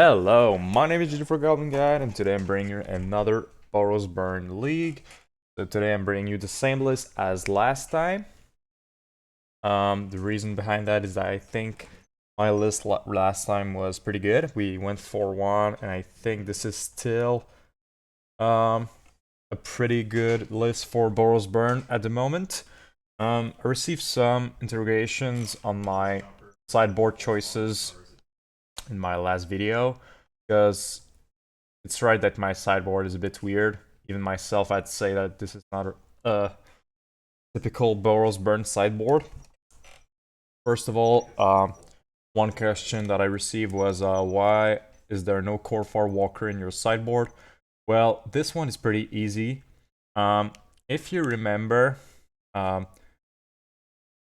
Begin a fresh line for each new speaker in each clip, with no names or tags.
Hello, my name is ggforgoblinguide, and today I'm bringing you another Boros Burn League. So today I'm bringing you the same list as last time. The reason behind that is that I think my list last time was pretty good. We went 4-1, and I think this is still a pretty good list for Boros Burn at the moment. I received some interrogations on my sideboard choices in my last video, because it's right that my sideboard is a bit weird. Even myself, I'd say that this is not a typical Boros Burn sideboard. First of all, one question that I received was, why is there no Corfar Walker in your sideboard? Well, this one is pretty easy. If you remember,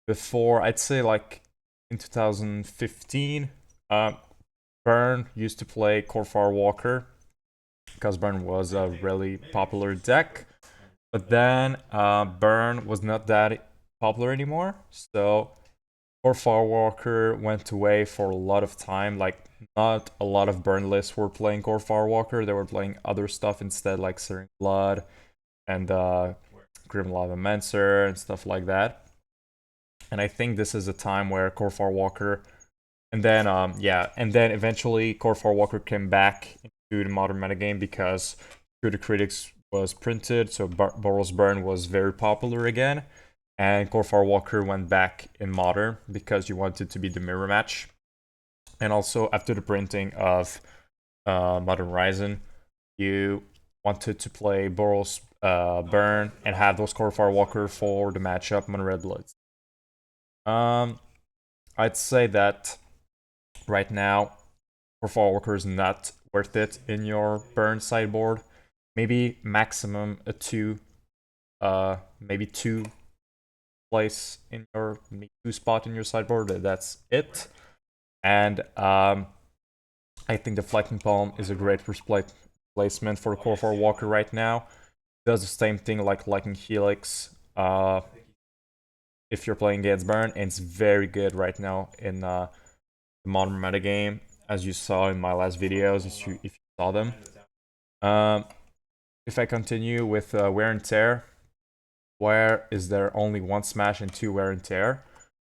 before, I'd say like in 2015, Burn used to play Corfar Walker because Burn was a really popular deck, but then Burn was not that popular anymore, so Corfar Walker went away for a lot of time. Like, not a lot of Burn lists were playing Corfar Walker, they were playing other stuff instead, like Searing Blood and Grim Lavamancer and stuff like that. And I think this is a time where Corfar Walker, and then and then eventually Corfar Walker came back into the modern metagame because Skewer the Critics was printed, so Boros Burn was very popular again, and Corfar Walker went back in modern because you wanted to be the mirror match. And also after the printing of Modern Horizon, you wanted to play Boros Burn and have those Corfar Walker for the matchup on Red Bloods. I'd say that right now, Corfar Walker is not worth it in your Burn sideboard. Maybe maximum a 2, maybe 2 place in your 2 spot in your sideboard. That's it. And I think Deflecting Palm is a great placement for Corfar Walker right now. Does the same thing like Lightning Helix if you're playing against Burn, and it's very good right now in the modern metagame, as you saw in my last videos, if you saw them. If I continue with Wear and Tear, where is there only 1 Smash and 2 Wear and Tear?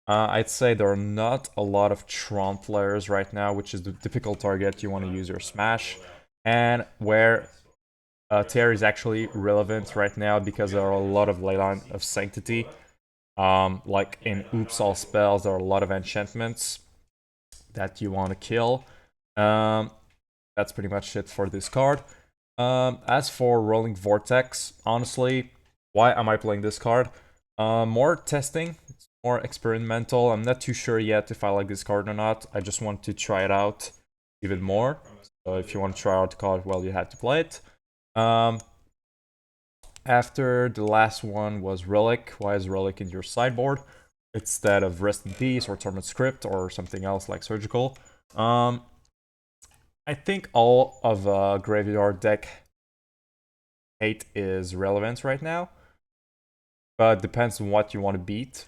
I'd say there are not a lot of Tron players right now, which is the typical target you want to use your Smash, and where Tear is actually relevant right now because there are a lot of Leyline of Sanctity. Like in Oops All Spells, there are a lot of enchantments that you want to kill. That's pretty much it for this card. As for Roiling Vortex, honestly, why am I playing this card? More testing, it's more experimental. I'm not too sure yet if I like this card or not. I just want to try it out even more. So if you want to try out the card, well, you have to play it. After the last one was Relic. Why is Relic in your sideboard instead of Rest in Peace or Torment Script or something else like Surgical? I think all of Graveyard deck hate is relevant right now, but depends on what you want to beat.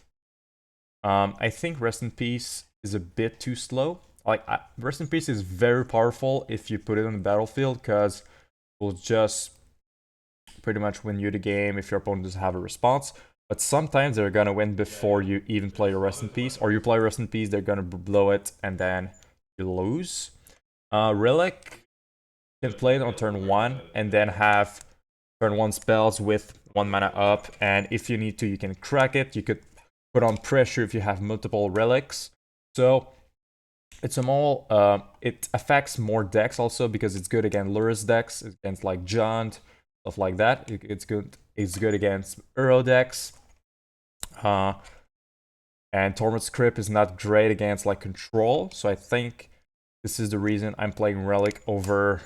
I think Rest in Peace is a bit too slow. Like, Rest in Peace is very powerful if you put it on the battlefield, because it will just pretty much win you the game if your opponent doesn't have a response. But sometimes they're gonna win before you even play your Rest in Peace, or you play Rest in Peace, they're gonna blow it, and then you lose. Relic can play it on turn 1, and then have turn 1 spells with 1 mana up, and if you need to, you can crack it. You could put on pressure if you have multiple relics. So it's a more, it affects more decks also, because it's good against Lurrus decks, against like Jund, stuff like that. It's good against Euro decks. And Torment Script is not great against like Control, so I think this is the reason I'm playing Relic over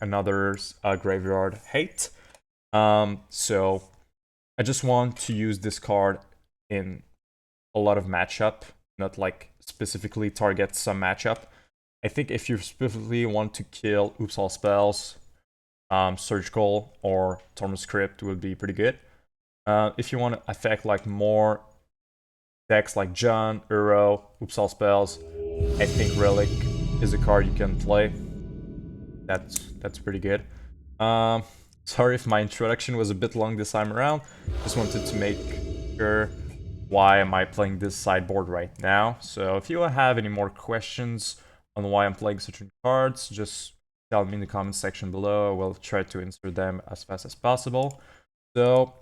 another Graveyard hate. So I just want to use this card in a lot of matchup, not like specifically target some matchup. I think if you specifically want to kill Oops All Spells, Surgical or Torment Script would be pretty good. If you want to affect like more decks like Jund, Uro, Oops All Spells, I think Relic is a card you can play. that's pretty good. Sorry if my introduction was a bit long this time around. Just wanted to make sure why am I playing this sideboard right now. So if you have any more questions on why I'm playing certain cards, just tell me in the comment section below. I will try to answer them as fast as possible. So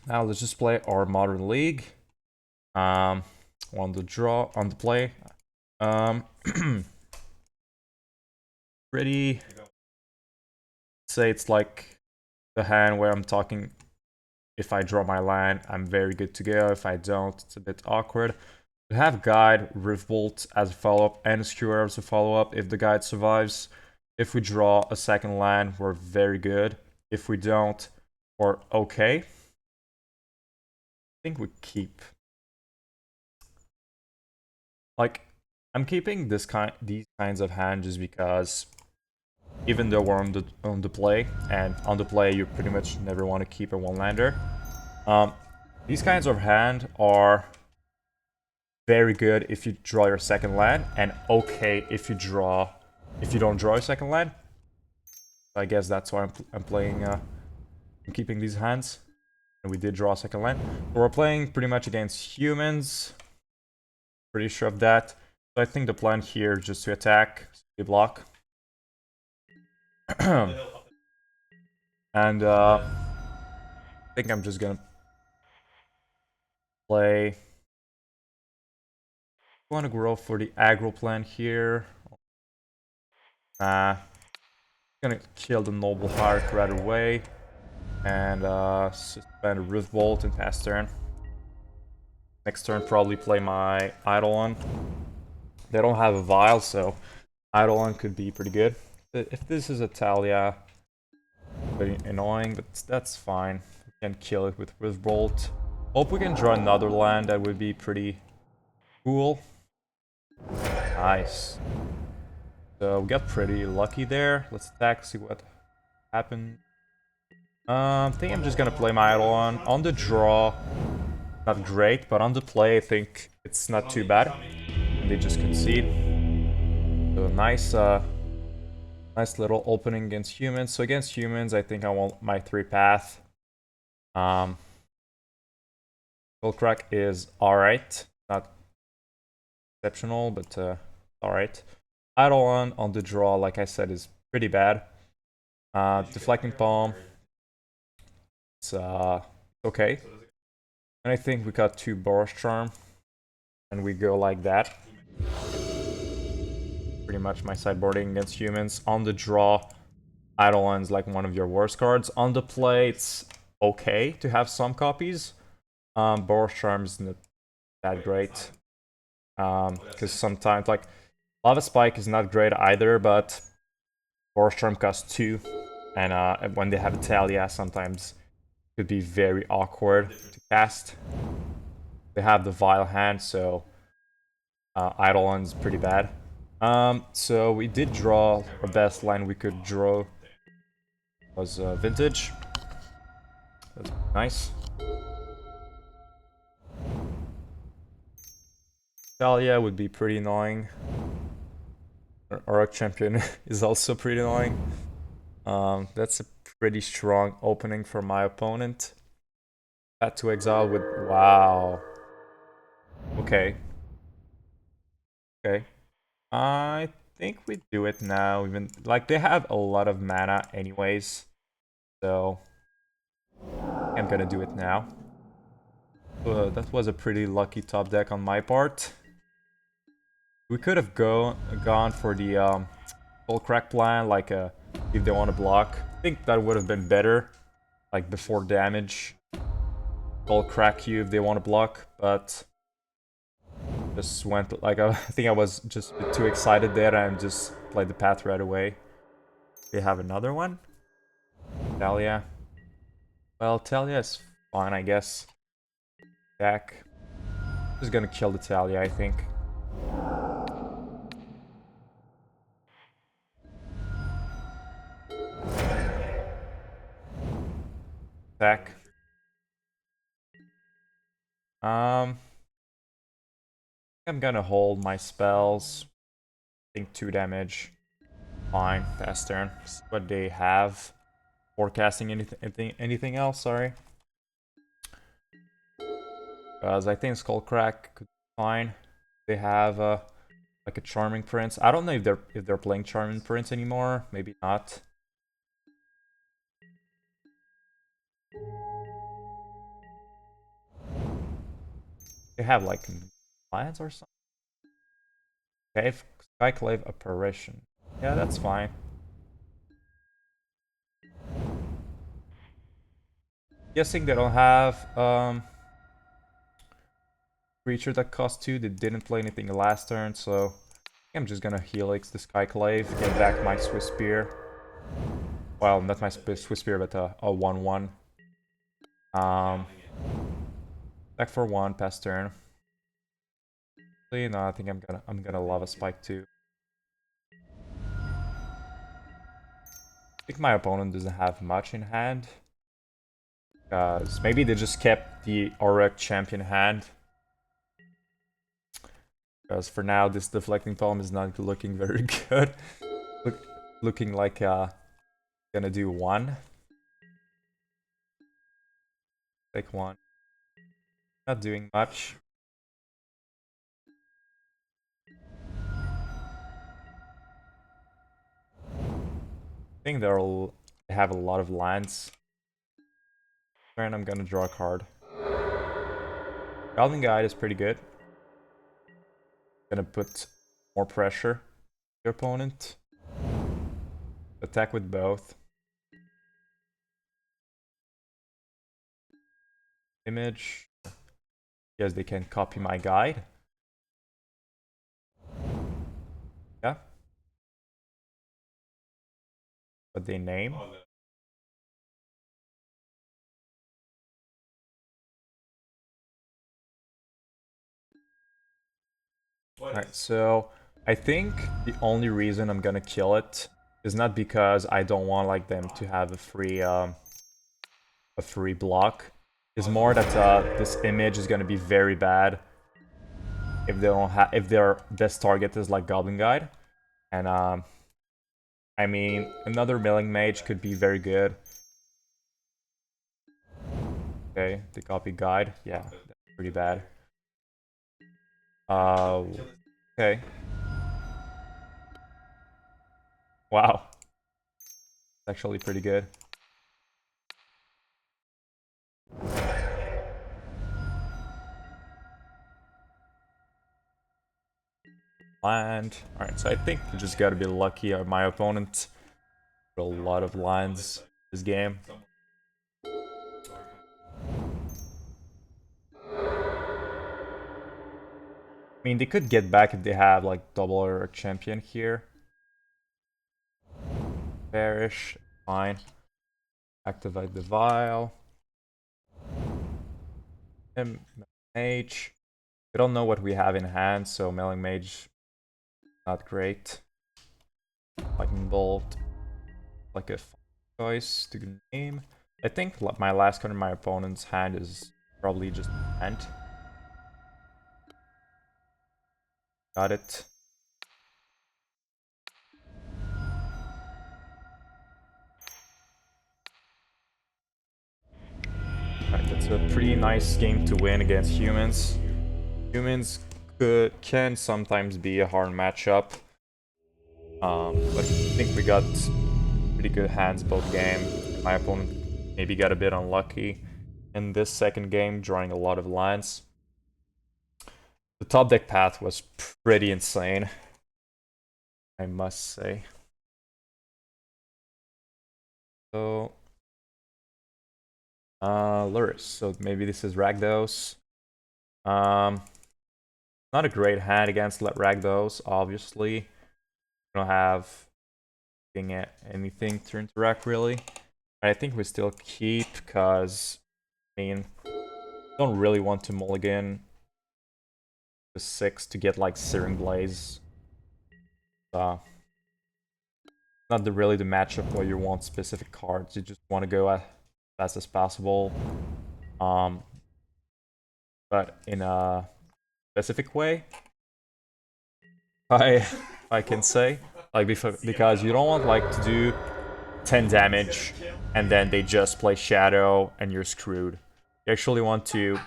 now let's just play our Modern League. On the play. Pretty. Say it's like the hand where I'm talking. If I draw my land, I'm very good to go. If I don't, it's a bit awkward. We have Guide, Riftbolt as a follow-up, and Skewer as a follow-up if the Guide survives. If we draw a second land, we're very good. If we don't, we're okay. I think we keep. Like, I'm keeping these kinds of hands just because even though we're on the play, and on the play you pretty much never want to keep a one-lander, these kinds of hand are very good if you draw your second land, and okay if you don't draw a second land. I guess that's why I'm playing. I'm keeping these hands, and we did draw a second land. But we're playing pretty much against humans. Pretty sure of that. So I think the plan here is just to attack, block. And I think I'm just gonna play. I want to grow for the aggro plan here. Gonna kill the Noble Heart right away. And suspend Riftbolt and pass turn. Next turn probably play my Eidolon. They don't have a Vial, so Eidolon could be pretty good. If this is a Talia, pretty annoying, but that's fine. We can kill it with Riftbolt. Hope we can draw another land, that would be pretty cool. Nice. So we got pretty lucky there. Let's attack, see what happened. I think I'm just gonna play my Eidolon. On the draw, not great, but on the play I think it's not too bad. And they just concede. So nice nice little opening against humans. So against humans, I think I want my 3-path. Skullcrack is alright. Not exceptional, but alright. Eidolon on the draw, like I said, is pretty bad. Deflecting Palm. It's okay. And I think we got 2 Boros Charm. And we go like that. Pretty much my sideboarding against humans. On the draw, Eidolon's like one of your worst cards. On the play, it's okay to have some copies. Boros Charm is not that great. Because sometimes, like, Lava Spike is not great either, but Boros Charm costs 2. And when they have a Talia, sometimes it could be very awkward to cast. They have the Vile hand, so Eidolon's pretty bad. So we did draw our best line we could draw was Vintage. That's nice. Talia would be pretty annoying. Auric Champion is also pretty annoying. That's a pretty strong opening for my opponent. That to Exile with... Wow. Okay. Okay. I think we do it now. Even like they have a lot of mana anyways. So I'm gonna do it now. That was a pretty lucky top deck on my part. We could have gone for the Skullcrack plan, like if they want to block. I think that would have been better, like before damage. Skullcrack you if they want to block, but just went like I think I was just a bit too excited there and just played the path right away. They have another one. Talia. Well, Talia is fine, I guess. Back. Just gonna kill the Talia, I think. Attack. I'm gonna hold my spells. I think 2 damage. fine. Pass turn. See what they have. Forecasting anything else, sorry. Because I think Skullcrack could be fine. They have like a Charming Prince. I don't know if they're playing Charming Prince anymore. Maybe not. They have like lands or something. Okay, Skyclave Apparition. Yeah, that's fine. Guessing they don't have creature that costs 2. They didn't play anything last turn, so I'm just gonna Helix the Skyclave, get back my Swiftspear. Well, not my Swiftspear, but a 1/1. Back for 1, pass turn. No, I think I'm gonna Lava Spike too. I think my opponent doesn't have much in hand. Because maybe they just kept the Auric champion hand. Because for now, this Deflecting Palm is not looking very good. Looking like gonna do 1. Take 1. Not doing much. I think they have a lot of lands. Turn, I'm gonna draw a card. Scalding Guide is pretty good. Gonna put more pressure on your opponent. Attack with both. Image. Yes, they can copy my guide. Yeah. But they name. Alright, so I think the only reason I'm gonna kill it is not because I don't want like them to have a free block. It's more that this image is gonna be very bad if they don't have if their best target is like Goblin Guide. And I mean another Milling Mage could be very good. Okay, the copy guide. Yeah, that's pretty bad. Okay. Wow. It's actually pretty good. Land. Alright, so I think you just gotta be lucky. My opponent a lot of lands this game. I mean, they could get back if they have like double or a champion here. Perish, fine. Activate the vial. Mage. We don't know what we have in hand, so Milling Mage not great. Lightning Bolt, like a choice to name. I think my last card in my opponent's hand is probably just hand. Got it. Alright, that's a pretty nice game to win against humans. Humans can sometimes be a hard matchup. But I think we got pretty good hands both game. My opponent maybe got a bit unlucky in this second game, drawing a lot of lines. The top deck path was pretty insane, I must say. So, Luris. So maybe this is Rakdos. Not a great hand against Rakdos, obviously. We don't have anything to interact really. I think we still keep because I mean don't really want to mulligan the 6 to get like Searing Blaze. Not really the matchup where you want specific cards. You just want to go as fast as possible. But in a specific way, I can say. Like, because you don't want, like, to do 10 damage, and then they just play Shadow, and you're screwed. You actually want to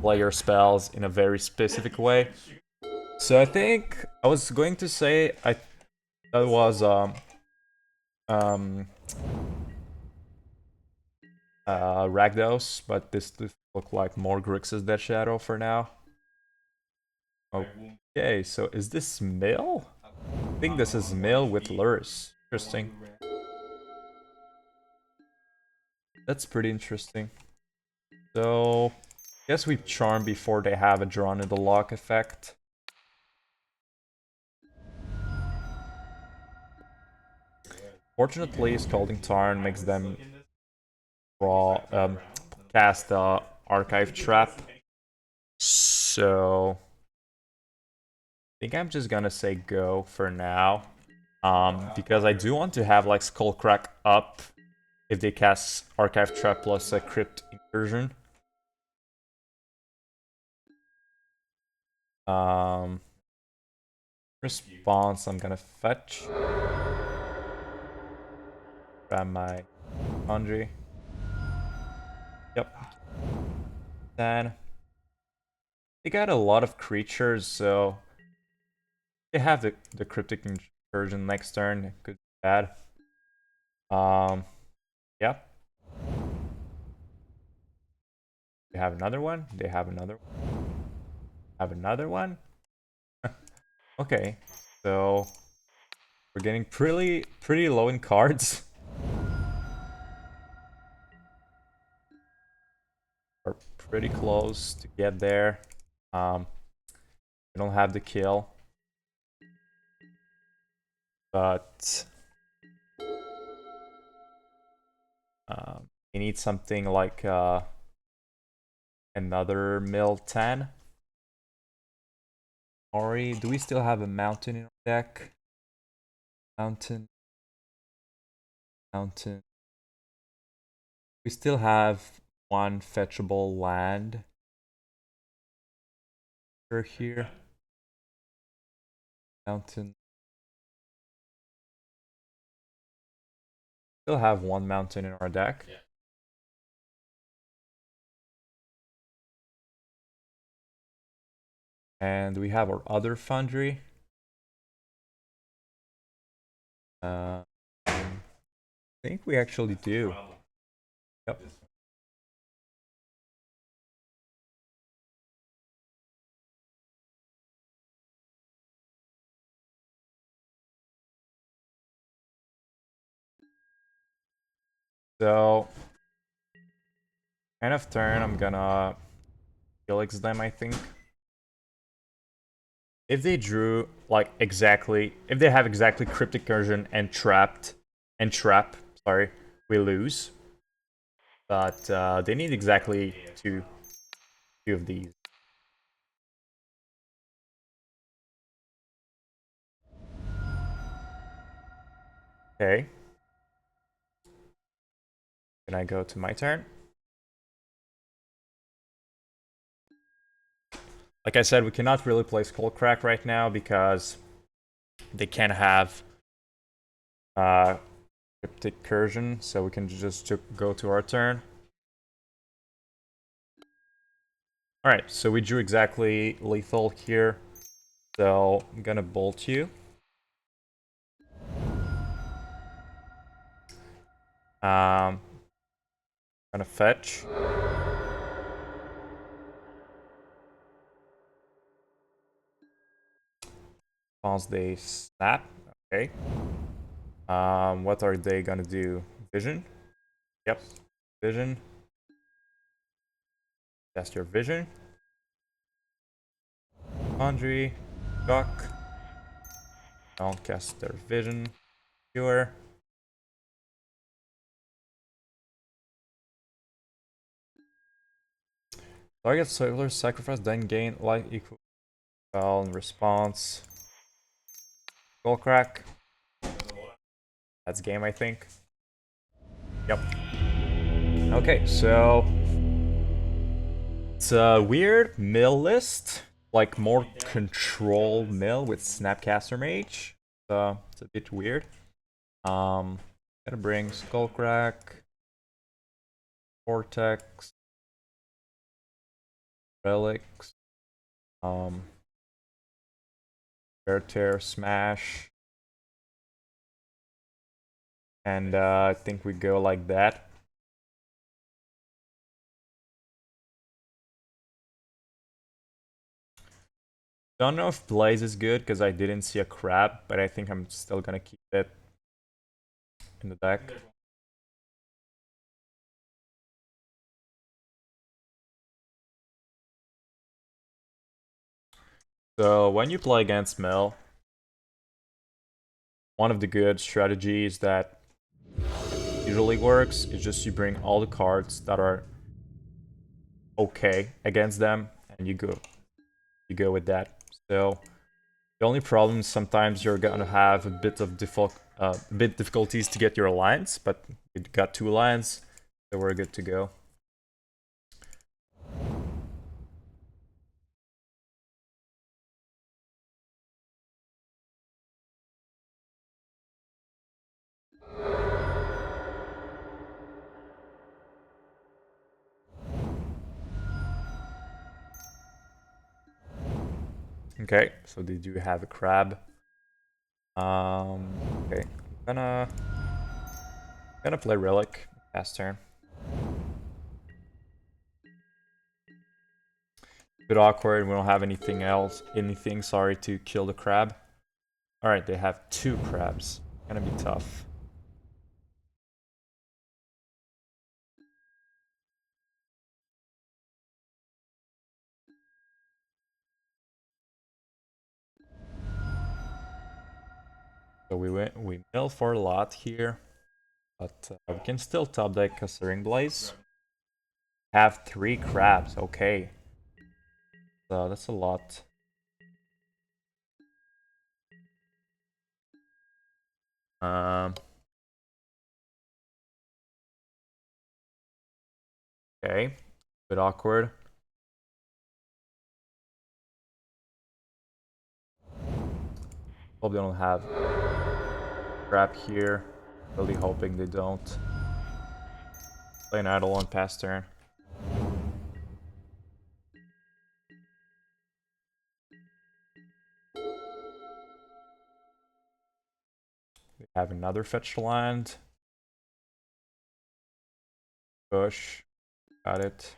play your spells in a very specific way. So I think I was going to say that was Rakdos, but this look like more Grixis Death Shadow for now. Okay, so is this Mill? I think this is Mill with Lurrus. Interesting. That's pretty interesting. So, I guess we Charm before they have a Drawn in the Lock effect. Fortunately, Scalding Tarn makes them cast the Archive Trap. So, I think I'm just gonna say go for now. Because I do want to have like Skullcrack up if they cast Archive Trap plus a Crypt Incursion. Response, I'm gonna fetch. Grab my Foundry. Yep. Then they got a lot of creatures, so they have the Cryptic Incursion next turn. It could be bad. Yep. They have another one. They have another one. Have another one. Okay, so we're getting pretty low in cards. We're pretty close to get there. We don't have the kill, but we need something like another mill 10. Ori, do we still have a mountain in our deck? Mountain. We still have one fetchable land for here. Mountain. Still have one mountain in our deck. Yeah. And we have our other foundry. I think we actually do. Yep. So, end of turn, I'm gonna Helix them, I think. If they drew, like, exactly... If they have exactly Cryptic Incursion and Trap, sorry, we lose. But they need exactly two of these. Okay. Can I go to my turn? Like I said, we cannot really play Skullcrack right now because they can't have Cryptic Incursion, so we can just go to our turn. Alright, so we drew exactly lethal here. So I'm gonna bolt you. Gonna fetch. Once they snap, okay. What are they gonna do? Vision? Yep, vision. Cast your vision. Foundry, Duck. Don't cast their vision. Skewer. Target Solar Sacrifice, then gain life equal spell in response. Skullcrack. That's game, I think. Yep. Okay, so it's a weird mill list, like more control mill with Snapcaster Mage. it's a bit weird. Gonna bring Skullcrack, Vortex, Relics, Tear, Smash, and I think we go like that. Don't know if Blaze is good because I didn't see a crab, but I think I'm still gonna keep it in the deck. So when you play against Mill, one of the good strategies that usually works is just you bring all the cards that are okay against them, and you go with that. So the only problem is sometimes you're gonna have a bit of difficulties to get your alliance, but you got 2 alliance, so we're good to go. Okay, so they do have a crab. Okay, I'm gonna play Relic past turn. Bit awkward. We don't have anything else. Sorry, to kill the crab. All right, they have 2 crabs. Gonna be tough. So we mill for a lot here, but we can still top deck a Searing Blaze. Have 3 crabs. Okay, so that's a lot. Okay, bit awkward. Probably don't have crab here. Really hoping they don't. Play an Eidolon past turn. We have another fetch land. Push. Got it.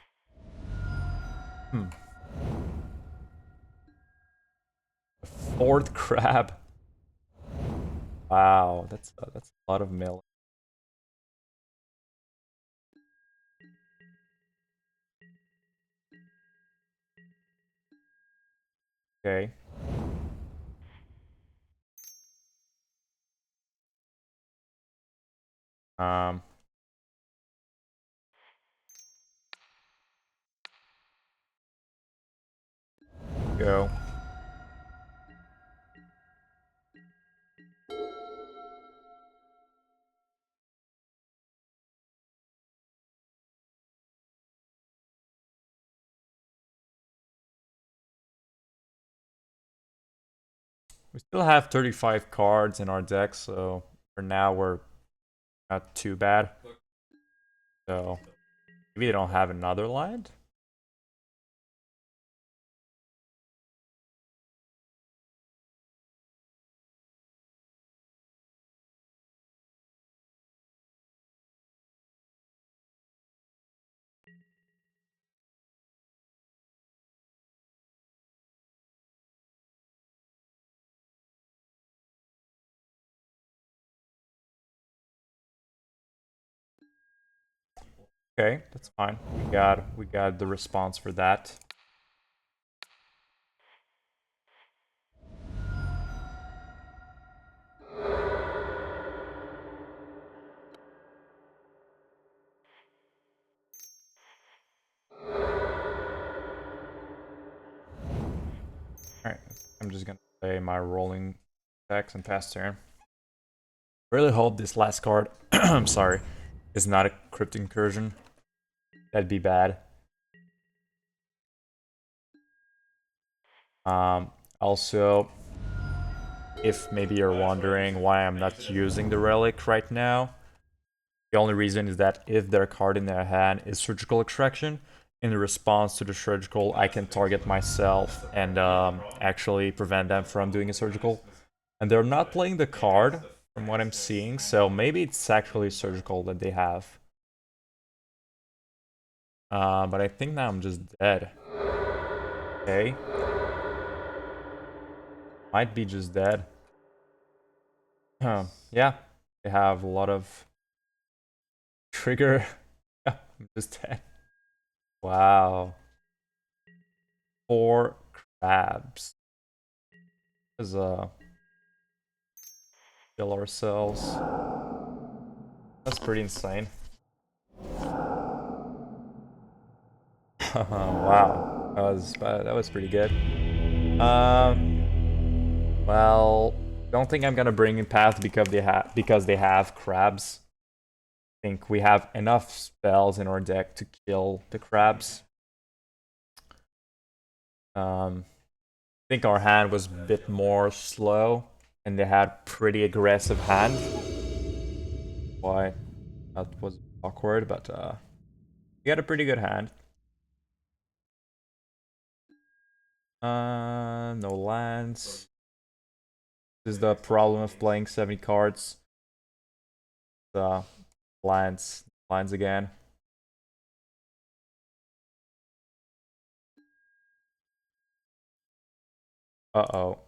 A 4th crab. Wow, that's a lot of mill. Okay. Go. We still have 35 cards in our deck, so for now we're not too bad. So maybe they don't have another land. Okay, that's fine. We got the response for that. Alright, I'm just gonna play my Roiling Vortex and pass turn. Really hope this last card, I'm sorry, is not a Crypt Incursion. That'd be bad. Also, if maybe you're wondering why I'm not using the relic right now, the only reason is that if their card in their hand is Surgical Extraction, in response to the surgical, I can target myself and actually prevent them from doing a surgical. And they're not playing the card, from what I'm seeing, so maybe it's actually surgical that they have. But I think now I'm just dead. Okay. Might be just dead. Yeah, they have a lot of trigger. Yeah, I'm just dead. Wow. 4 crabs. Let's kill ourselves. That's pretty insane. Wow. That was pretty good. Well, don't think I'm gonna bring in Path because they have crabs. I think we have enough spells in our deck to kill the crabs. I think our hand was a bit more slow, and they had pretty aggressive hand. Why that was awkward, but we had a pretty good hand. No lands. This is the problem of playing 70 cards. The lands again. Uh-oh.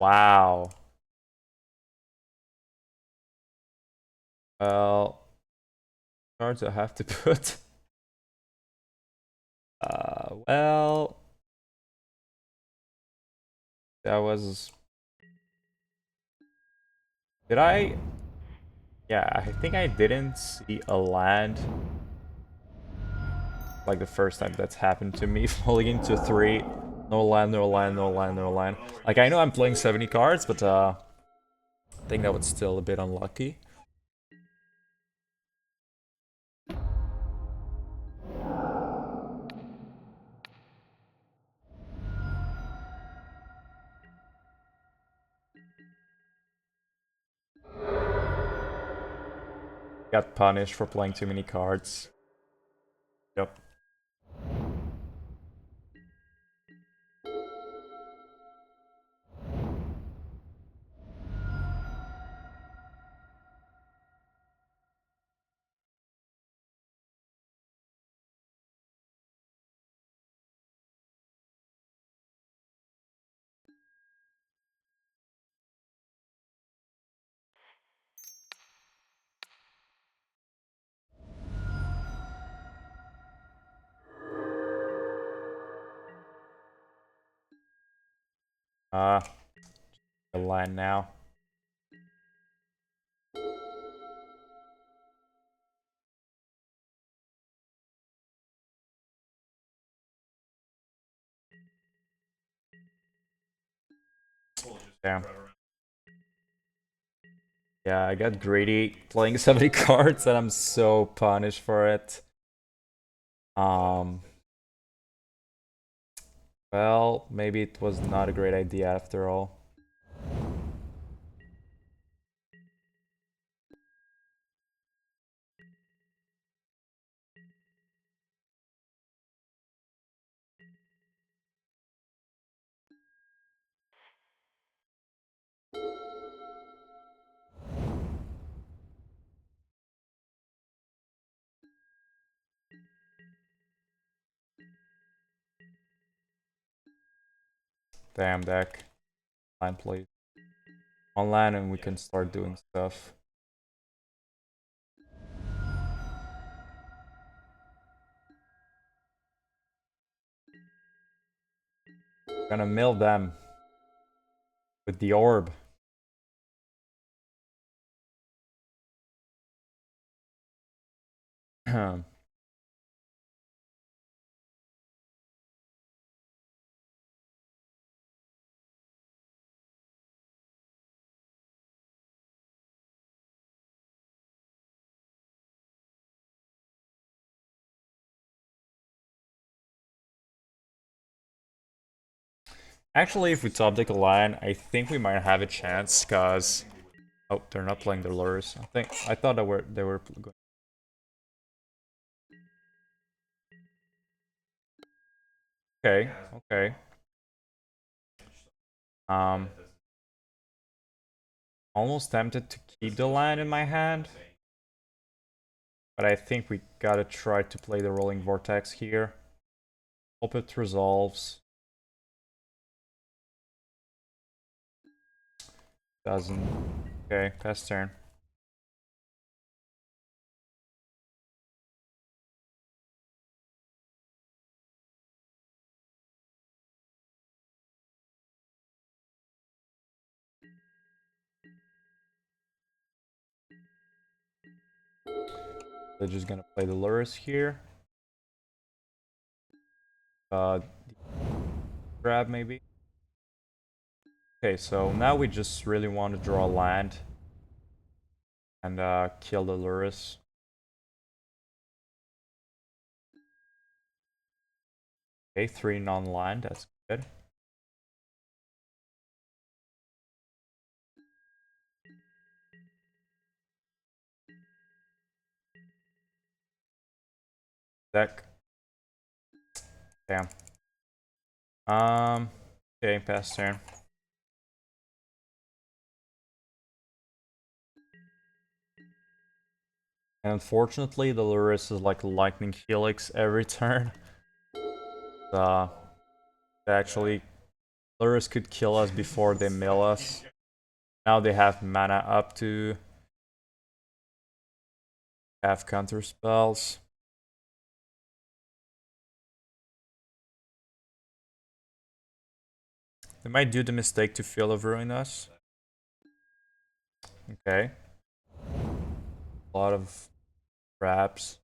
Wow. Well, cards I have to put. Well, that was. Did I? Yeah, I think I didn't see a land like the first time that's happened to me, falling into 3. No land, no land, no land, no land. Like, I know I'm playing 70 cards, but I think that was still a bit unlucky. Got punished for playing too many cards. Yep. The line now. Damn. Yeah, I got greedy playing 70 cards and I'm so punished for it. Well, maybe it was not a great idea after all. Damn deck. Line please. On land and we can start doing stuff. Gonna mill them with the orb. Actually, if we top deck a land, I think we might have a chance, cause oh, they're not playing the lures. I thought they were going. Okay, okay. Um, almost tempted to keep the land in my hand, but I think we gotta try to play the Roiling Vortex here. Hope it resolves. Doesn't. Okay, pass turn. They're just gonna play the lures here. Grab maybe. Okay, so now we just really want to draw land and kill the lures. Okay, 3 non-land, that's good. Deck. Damn. Okay, pass turn. And unfortunately, the Lurus is like Lightning Helix every turn. Actually, Lurus could kill us before they mill us. Now they have mana up to have counter spells. They might do the mistake to Field of Ruin us. Okay. A lot of traps.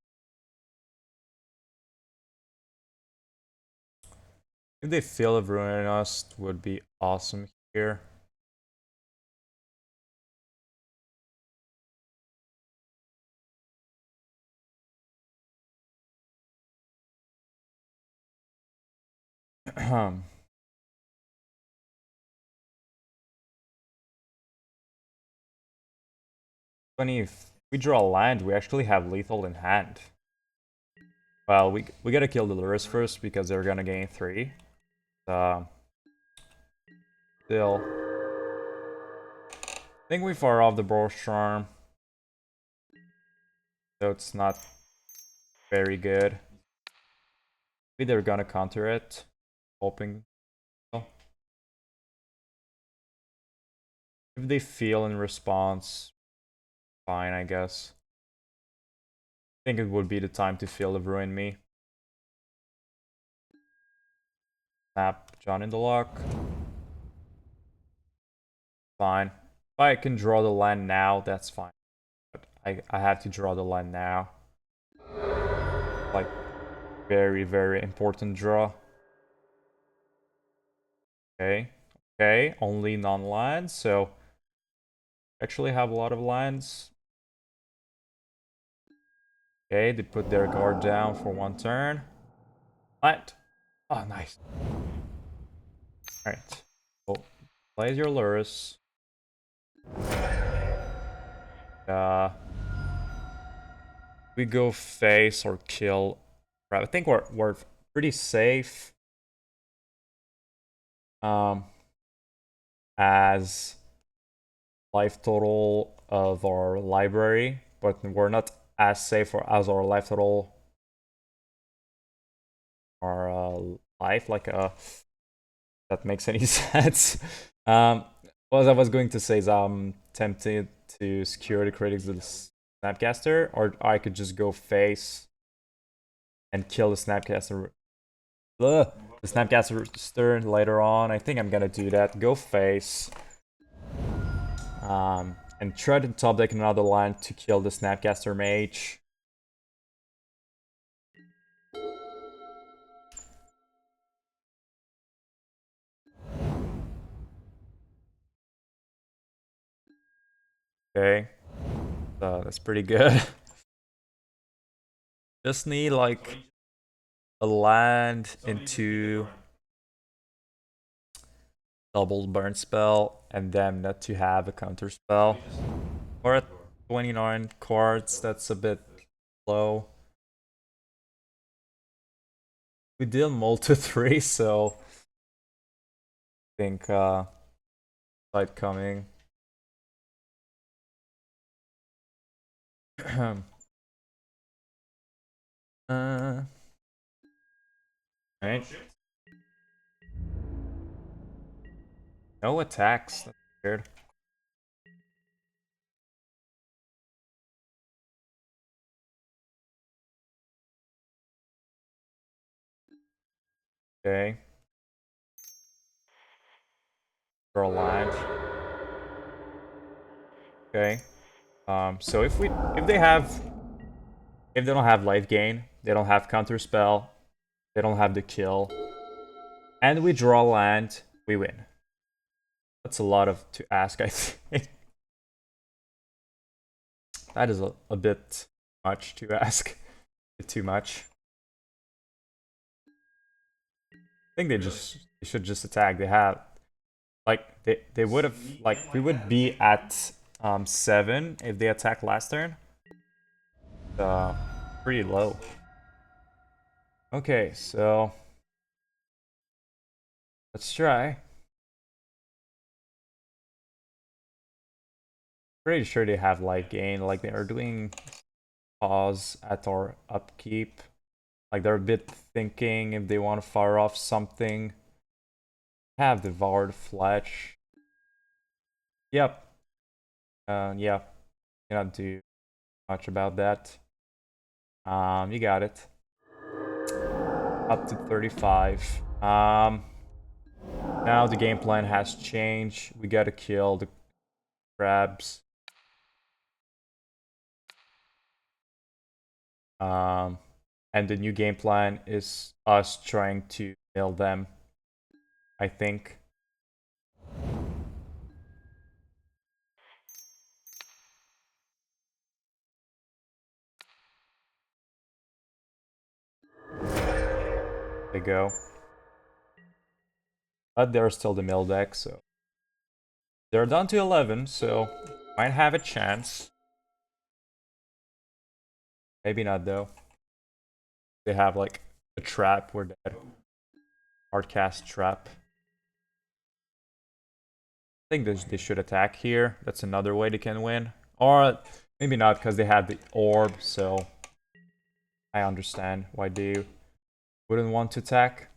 If they Field of Ruin us, would be awesome here. Funny, if we draw land, we actually have lethal in hand. Well, we gotta kill the Lurus first because they're gonna gain 3. Still, I think we far off the Boros Charm, so it's not very good. Maybe they're gonna counter it, hoping. So. If they feel in response, fine, I guess. I think it would be the time to Field of Ruin me. Snap John in the lock. Fine. If I can draw the land now, that's fine. But I have to draw the land now. Like, very, very important draw. Okay. Okay, only non-lands, so actually have a lot of lands. Okay, they put their guard down for 1 turn. What? Oh, nice. Alright. Oh, play your Lurus. We go face or kill. I think we're pretty safe. As life total of our library, but we're not as safe as our life total. Our life, like that makes any sense. What I was going to say is I'm tempted to Skewer the Critics with the Snapcaster, or I could just go face and kill the Snapcaster. Ugh, the Snapcaster later on. I think I'm gonna do that. Go face. And try to top deck another line to kill the Snapcaster Mage. Okay, so that's pretty good. Just need like a land into double burn spell and then not to have a counter spell. Or at 29 cards, that's a bit low. We deal multi 3, so I think side coming. Right. No attacks. That's weird. Okay. Draw land. Okay. So if they don't have life gain, they don't have counter spell, they don't have the kill, and we draw land, we win. That's a lot of to ask, I think. That is a bit much to ask. A bit too much. I think they should just attack. They have like they would have like we would be at 7 if they attack last turn. Pretty low. Okay, so let's try. Pretty sure they have life gain. Like they are doing pause at our upkeep. Like they're a bit thinking if they want to fire off something. Have devoured flesh. Yep. Yeah. Cannot do much about that. You got it. Up to 35. Now the game plan has changed. We gotta kill the crabs. And the new game plan is us trying to mill them, I think. They go. But they're still the mill deck, so they're down to 11, so might have a chance. Maybe not though. They have like a trap, we're dead. Hardcast trap. I think they should attack here. That's another way they can win. Or maybe not, because they have the orb, so I understand why they wouldn't want to attack.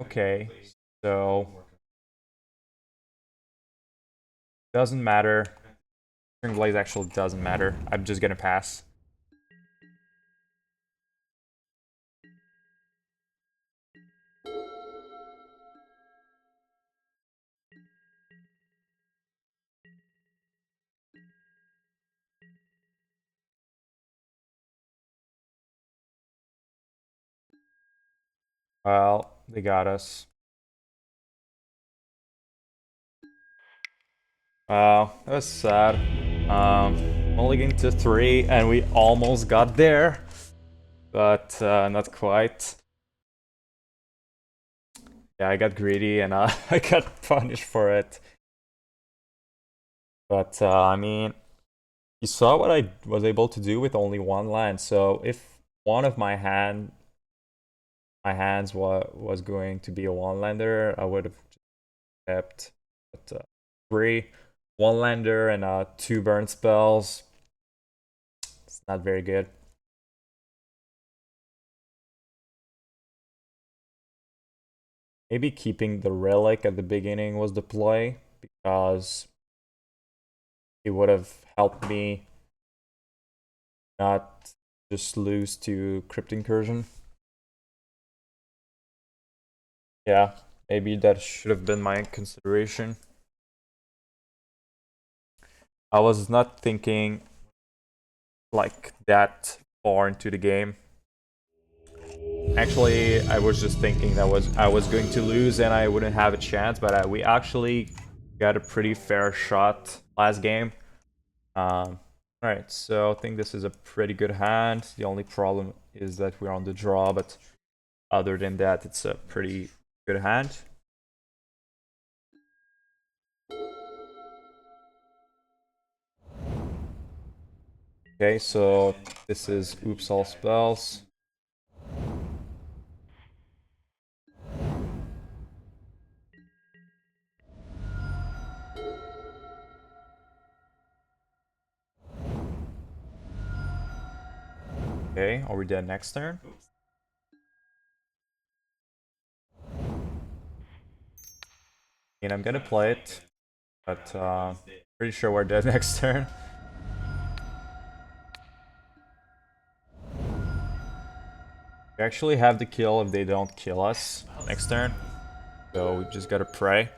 Okay, so doesn't matter. Searing Blaze actually doesn't matter. I'm just gonna pass. Well, they got us. Wow, that was sad. Only getting to 3, and we almost got there, but not quite. Yeah, I got greedy, and I got punished for it. But I mean, you saw what I was able to do with only one land. So if one of my hands was going to be a one-lander, I would have kept but, 3 one-lander and 2 burn spells. It's not very good. Maybe keeping the relic at the beginning was the play, because it would have helped me not just lose to Crypt Incursion. Yeah, maybe that should have been my consideration. I was not thinking like that far into the game. Actually, I was just thinking that I was going to lose and I wouldn't have a chance, but we actually got a pretty fair shot last game. Alright, so I think this is a pretty good hand. The only problem is that we're on the draw, but other than that, it's a pretty good hand. Okay, so this is oops all spells. Okay, are we dead next turn? And I'm gonna play it, but pretty sure we're dead next turn. We actually have the kill if they don't kill us next turn, so we just gotta pray.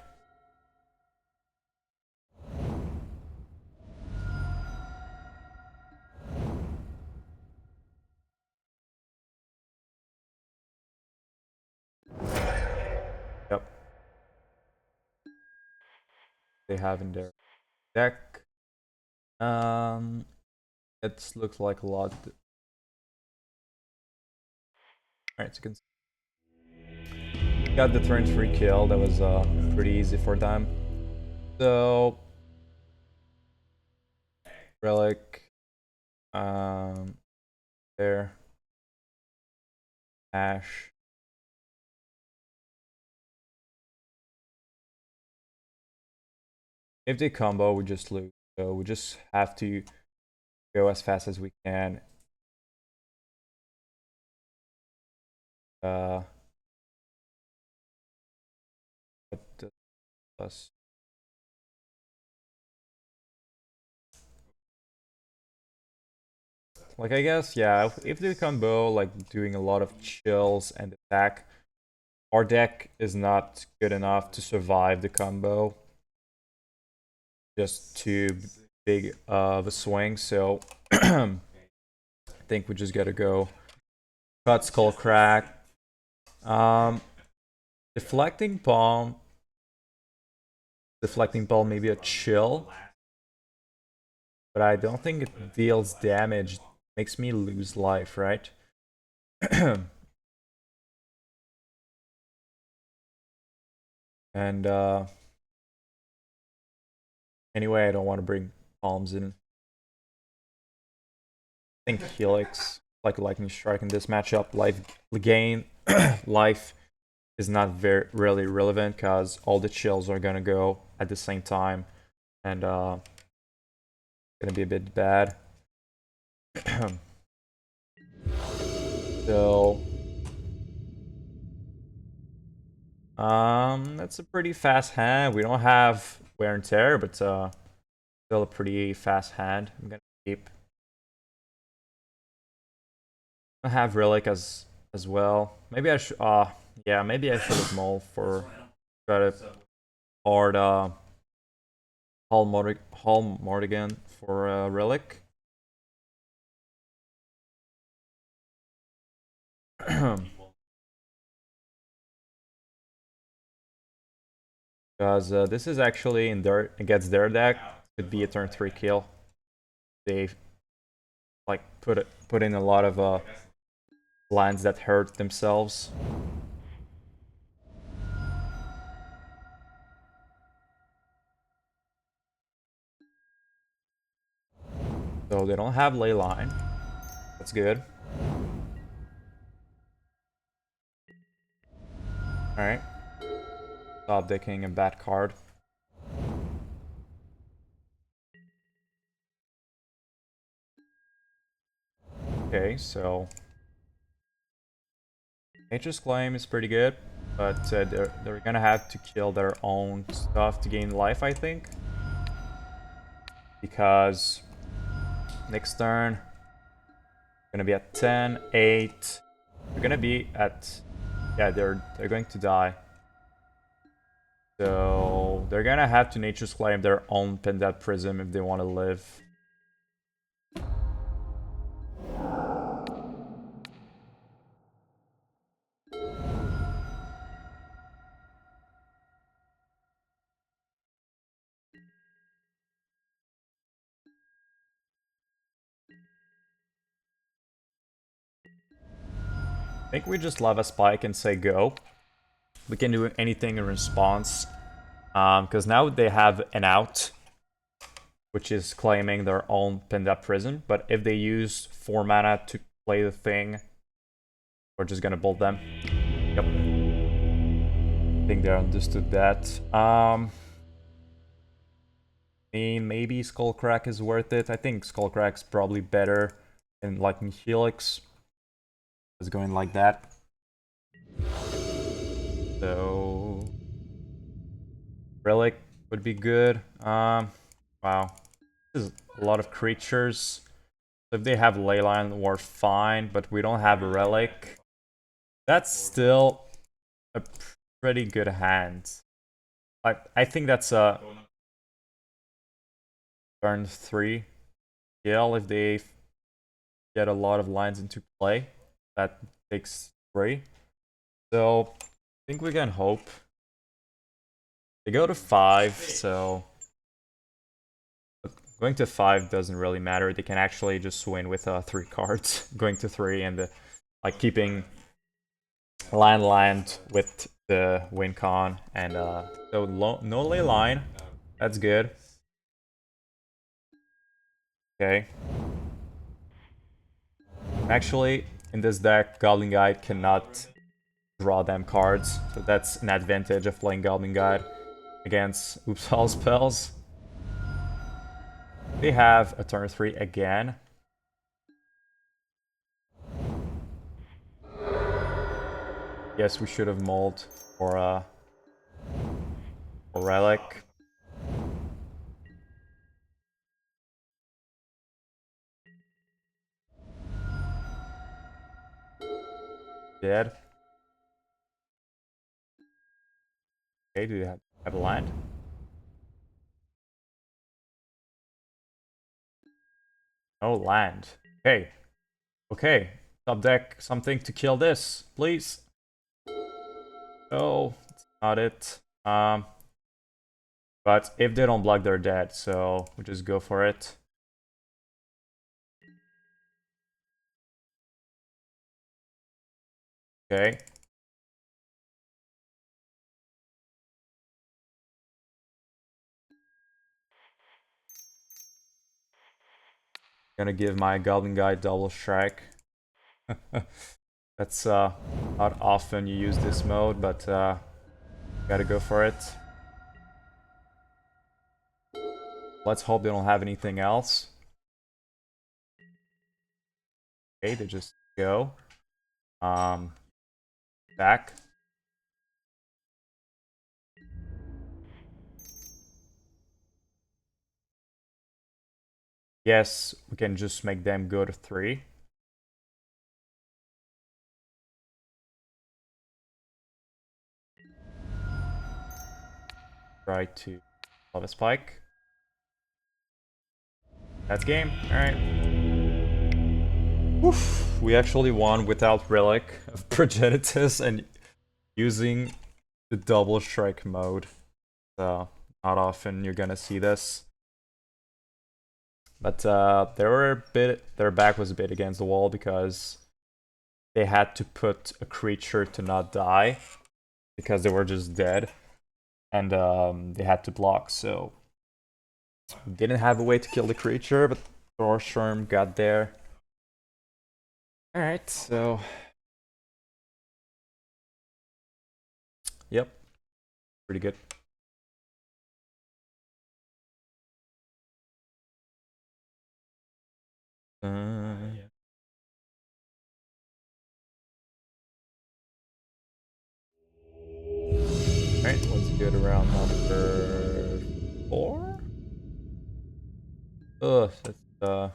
Yep. They have in their deck. It looks like a lot. Alright, so you can got the turn 3 kill. That was pretty easy for them. So Relic, there, Ash. If they combo, we just lose. So we just have to go as fast as we can. But plus. Like, I guess, yeah, if they combo, like, doing a lot of chills and attack, our deck is not good enough to survive the combo. Just too big of a swing, so I think we just gotta go cut Skullcrack. Deflecting Palm. Deflecting Palm, maybe a chill. But I don't think it deals damage. Makes me lose life, right? And anyway, I don't want to bring palms in. I think Helix, like Lightning Strike in this matchup, life gain, life is not really relevant because all the chills are gonna go at the same time, and gonna be a bit bad. So that's a pretty fast hand. We don't have wear and tear, but still a pretty fast hand. I'm gonna keep. I have Relic as well. Maybe I should yeah, maybe I should have mulled for try to hard Hall Mordigan for Relic. Because this is actually in their against their deck, could be a turn 3 kill. They like put in a lot of lands that hurt themselves. So they don't have Leyline. That's good. Alright. Stop decking a bad card. Okay, so Nature's Claim is pretty good, but they're gonna have to kill their own stuff to gain life, I think. Because next turn, gonna be at 10, 8. We're gonna be at, yeah, they're going to die. So they're gonna have to Nature's Claim their own Pendat Prism if they want to live. I think we just Lava Spike and say go. We can do anything in response. Because now they have an out. which is claiming their own pinned up prison. But if they use 4 mana to play the thing, we're just gonna bolt them. Yep. I think they understood that. Maybe Skullcrack is worth it. I think Skullcrack's probably better than Lightning Helix. It's going like that. So Relic would be good. Wow. This is a lot of creatures. So if they have Leyline, we're fine, but we don't have a Relic. That's still a pretty good hand. I think that's a turn 3 kill if they get a lot of lines into play. That takes 3. So I think we can hope. They go to 5, so going to 5 doesn't really matter. They can actually just win with 3 cards. Going to 3 and like keeping land with the win con, and so no ley line. That's good. Okay. Actually, in this deck, Goblinguide cannot draw them cards, so that's an advantage of playing Goblinguide against Oops All spells. They have a turn 3 again. Yes, we should have mulled for Relic. Dead. Okay, do you have a land? No land. Okay. Okay. Top deck something to kill this, please. Oh, it's not it. But if they don't block, they're dead, so we'll just go for it. Okay. Gonna give my Goblinguide double strike. That's not often you use this mode, but gotta go for it. Let's hope they don't have anything else. Okay, they just go. Back. Yes, we can just make them go to 3. Try to love a spike. That's game. Alright. Oof. We actually won without Relic of Progenitus and using the double strike mode. So not often you're gonna see this. But their back was a bit against the wall because they had to put a creature to not die because they were just dead, and they had to block, so didn't have a way to kill the creature, but Boros Charm got there. Alright, so yep, pretty good. Yeah. Alright, let's get around number 4. Ugh, that's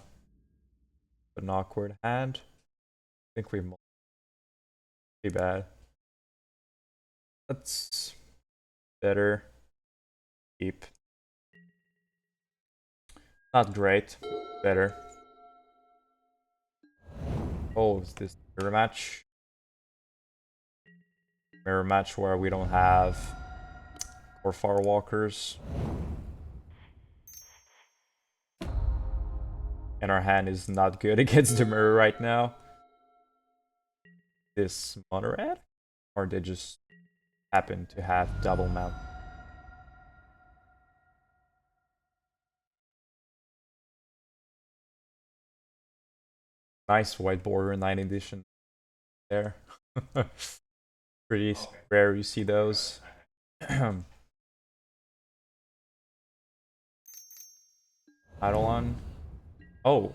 an awkward hand. I think we pretty bad. That's better. Keep. Not great. Better. Oh, is this mirror match? Mirror match where we don't have core firewalkers. And our hand is not good against the mirror right now. This mono red? Or they just happen to have double mount? Nice white border 9 edition there. Pretty rare you see those. Eidolon. Oh,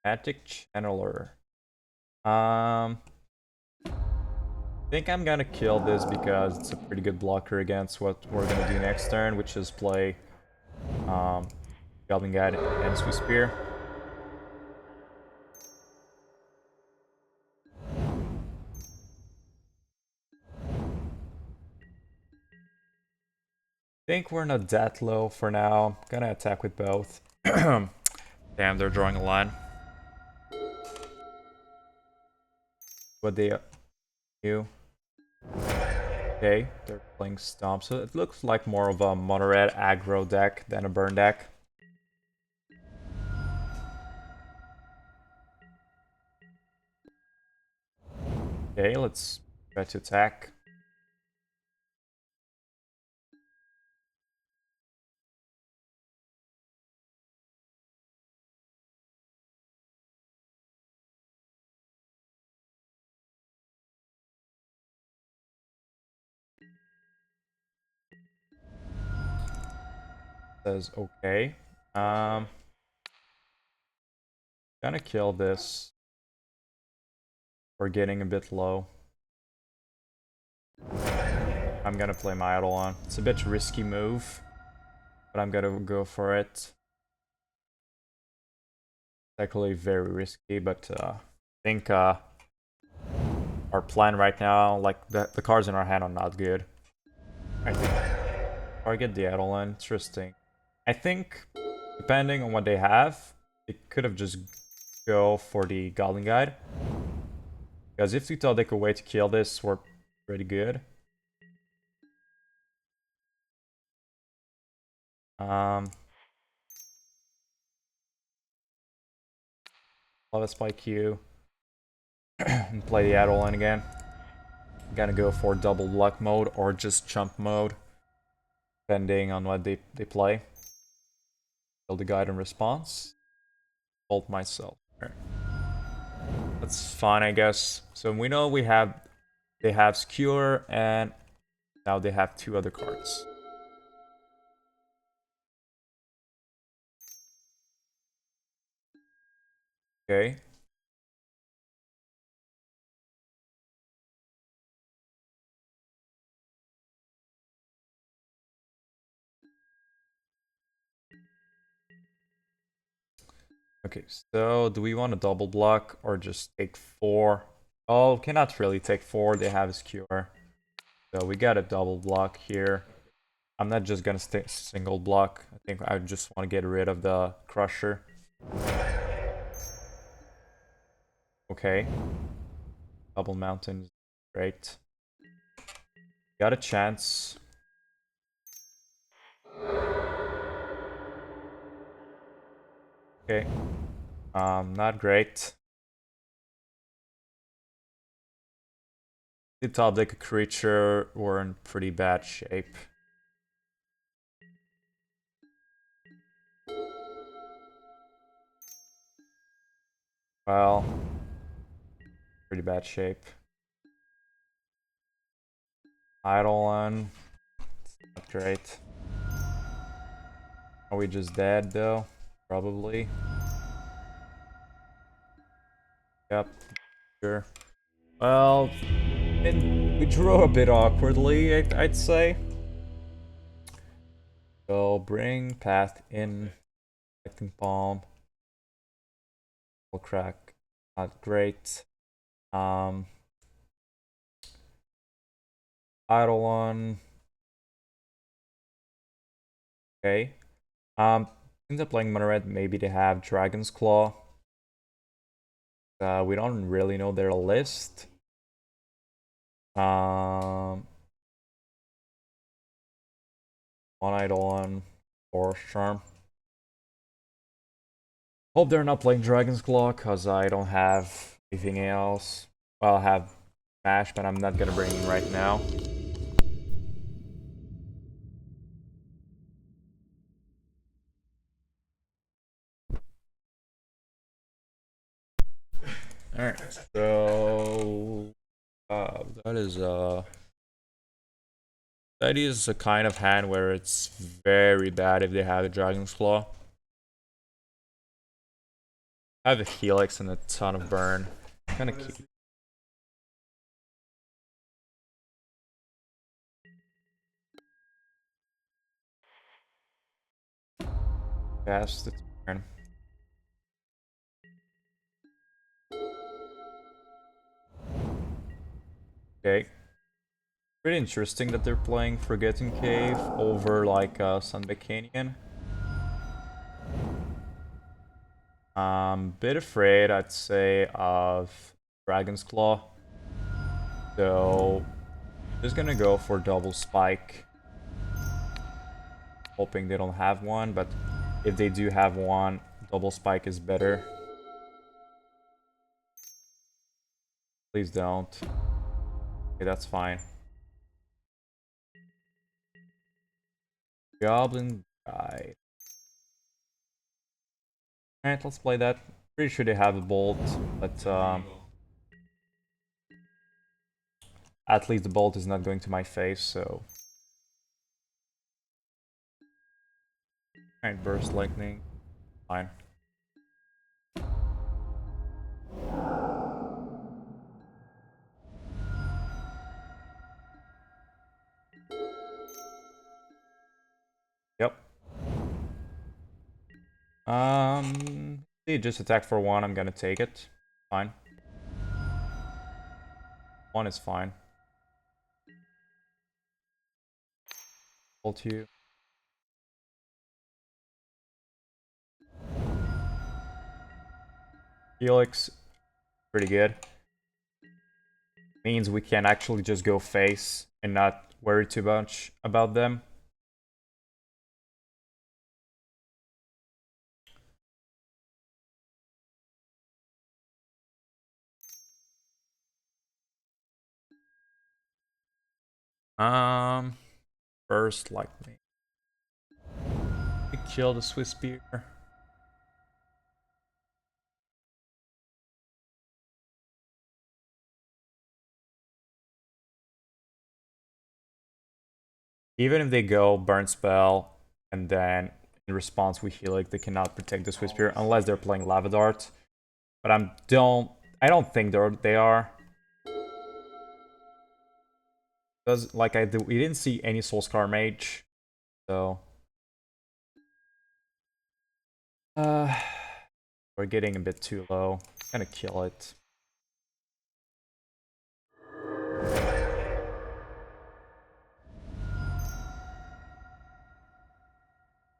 Magic Channeler. I think I'm gonna kill this because it's a pretty good blocker against what we're gonna do next turn, which is play Goblin Guide and Swiftspear. I think we're not that low for now. Gonna attack with both. Damn, they're drawing a line. What they do? Okay, they're playing Stomp, so it looks like more of a mono red aggro deck than a burn deck. Okay, let's try to attack. Says okay. Gonna kill this. We're getting a bit low. I'm gonna play my Eidolon. It's a bit risky move, but I'm gonna go for it. It's actually very risky, but I think our plan right now, like the cards in our hand are not good. I think target the Eidolon. Interesting. I think depending on what they have, it could have just go for the Goblin Guide. Because if we thought they could wait to kill this, we're pretty good. Lava Spike Q. And play the Eidolon again. I'm gonna go for double luck mode or just chump mode. Depending on what they play. Kill the guide in response. Ult myself. That's fine, I guess. So we know they have Skewer and now they have 2 other cards. Okay. Okay, so do we want to double block or just take 4? Oh, cannot really take 4, they have a Skewer. So we got a double block here. I'm not just gonna stay single block. I think I just want to get rid of the Crusher. Okay. Double Mountain, great. Got a chance. Okay. Not great. The top deck a creature were in pretty bad shape. Well, pretty bad shape. Eidolon, not great. Are we just dead though? Probably. Yep, sure. Well, we drew a bit awkwardly, I'd say. So bring path in, Deflecting Palm, Skullcrack, not great. Eidolon. Okay. Since they're playing Mono Red, maybe they have Dragon's Claw. We don't really know their list. One Eidolon, Boros Charm. Hope they're not playing Dragon's Claw, because I don't have anything else. Well, I have Smash, but I'm not gonna bring it right now. Alright, so that is a kind of hand where it's very bad if they have a Dragon's Claw. I have a Helix and a ton of burn. Kinda keep. Cast the turn. Okay. Pretty interesting that they're playing Forgotten Cave over like Sunbaked Canyon. Bit afraid, I'd say, of Dragon's Claw. So just gonna go for double spike. Hoping they don't have one, but if they do have one, double spike is better. Please don't. Okay, that's fine. Goblin guide. Alright, let's play that. Pretty sure they have a bolt, but at least the bolt is not going to my face, so. Alright, burst lightning. Fine. Yep. They just attack for one, I'm gonna take it. Fine. One is fine. Bolt you. Helix, pretty good. Means we can actually just go face and not worry too much about them. First lightning. We kill the Swiftspear. Even if they go burn spell and then in response we heal, like they cannot protect the Swiftspear unless they're playing Lava Dart. But I don't think they are. Because like we didn't see any Soulscar Mage, so we're getting a bit too low. Gonna kill it.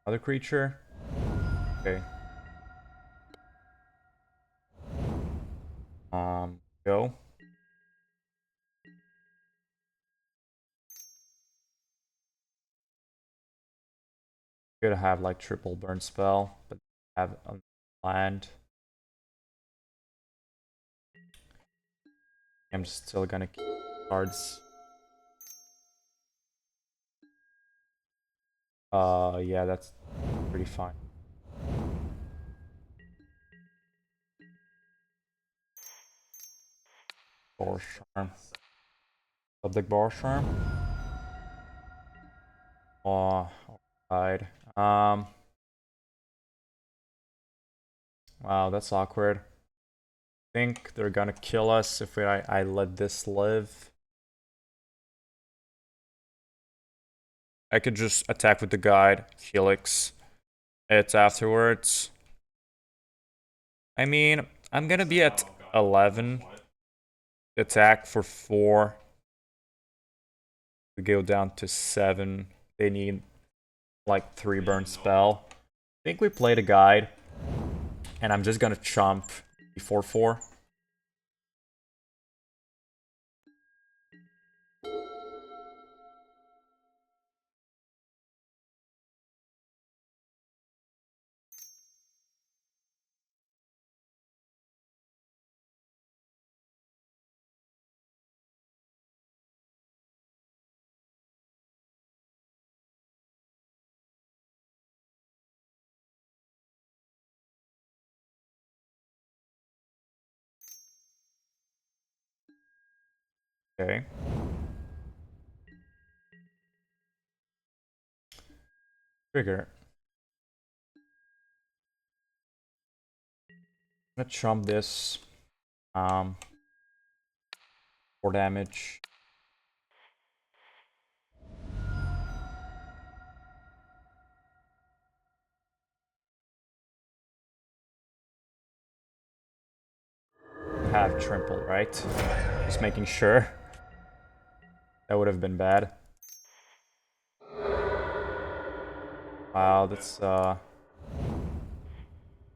Other creature. Okay. Go. Could have like triple burn spell, but have on land. I'm still gonna keep cards. Yeah, that's pretty fine. Boros Charm. Subdeck Boros Charm. Oh, alright. Wow, that's awkward. I think they're gonna kill us if I let this live. I could just attack with the guide, Helix. It's afterwards. I mean, I'm gonna be at 11. Attack for 4. We go down to 7. They need like 3 burn spell. I think we played a guide. And I'm just gonna chump before 4. Okay. Trigger. I'm gonna chomp this. 4 damage. Have trample, right? Just making sure. That would have been bad. Wow, that's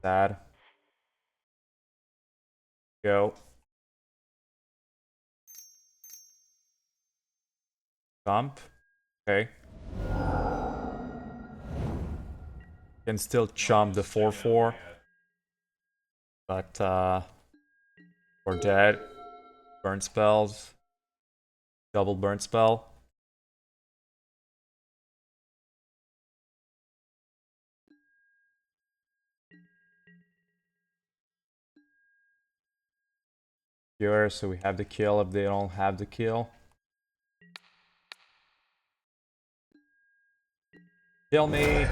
sad. Go. Jump. Okay. Can still chomp the 4/4. But we're dead. Burn spells. Double burn spell. Here, so we have the kill if they don't have the kill. Kill me!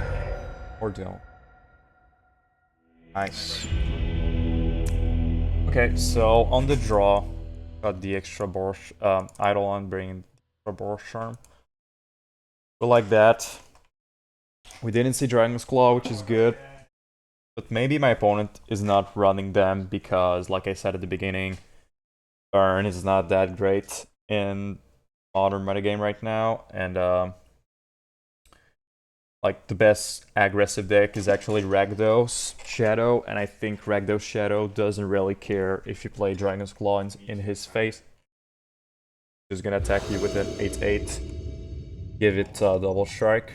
Or don't. Nice. Okay, so on the draw, got the extra Boros, Eidolon bringing the Boros Charm. We like that. We didn't see Dragon's Claw, which is good. But maybe my opponent is not running them because, like I said at the beginning, Burn is not that great in modern metagame right now, and like the best aggressive deck is actually Rakdos Shadow, and I think Rakdos Shadow doesn't really care if you play Dragon's Claw in his face. He's gonna attack you with an 8/8. Give it double strike.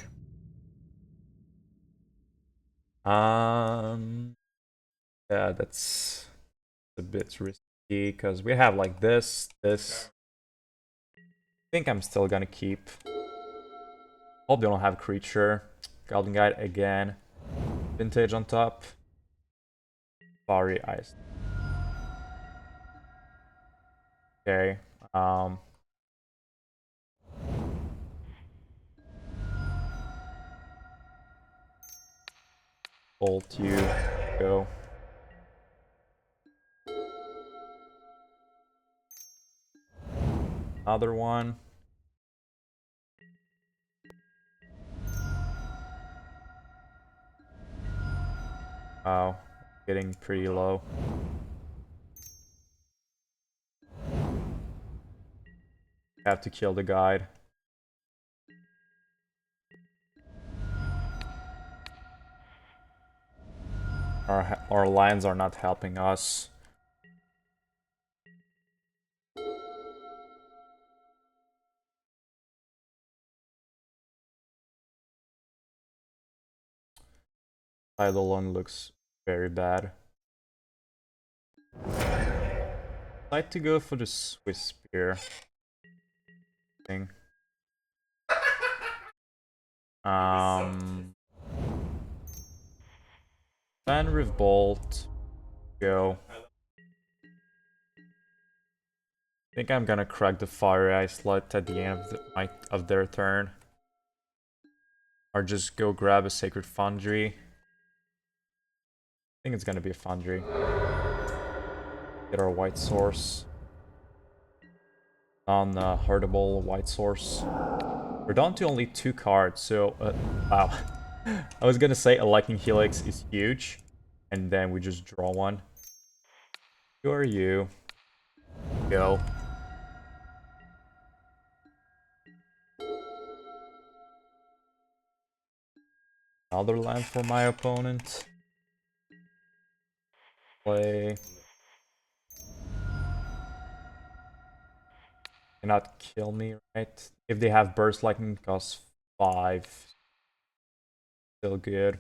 Yeah, that's a bit risky because we have like this. I think I'm still gonna keep. Hope they don't have creature. Goblinguide again. Vintage on top. Fiery Islet. Okay. Bolt you. Go. Another one. Wow. Getting pretty low. Have to kill the guide. Our lands are not helping us. Eidolon looks very bad. I'd like to go for the Swiftspear thing. Then Revolt. Go. I think I'm gonna crack the Fiery Islet at the end of their turn. Or just go grab a Sacred Foundry. I think it's gonna be a Foundry. Get our white source. Non-hurtable white source. We're down to only 2 cards, so... wow. I was gonna say a Lightning Helix is huge. And then we just draw one. Who are you? Go. Another land for my opponent. Play. Cannot kill me, right? If they have Burst Lightning, costs 5. Still good.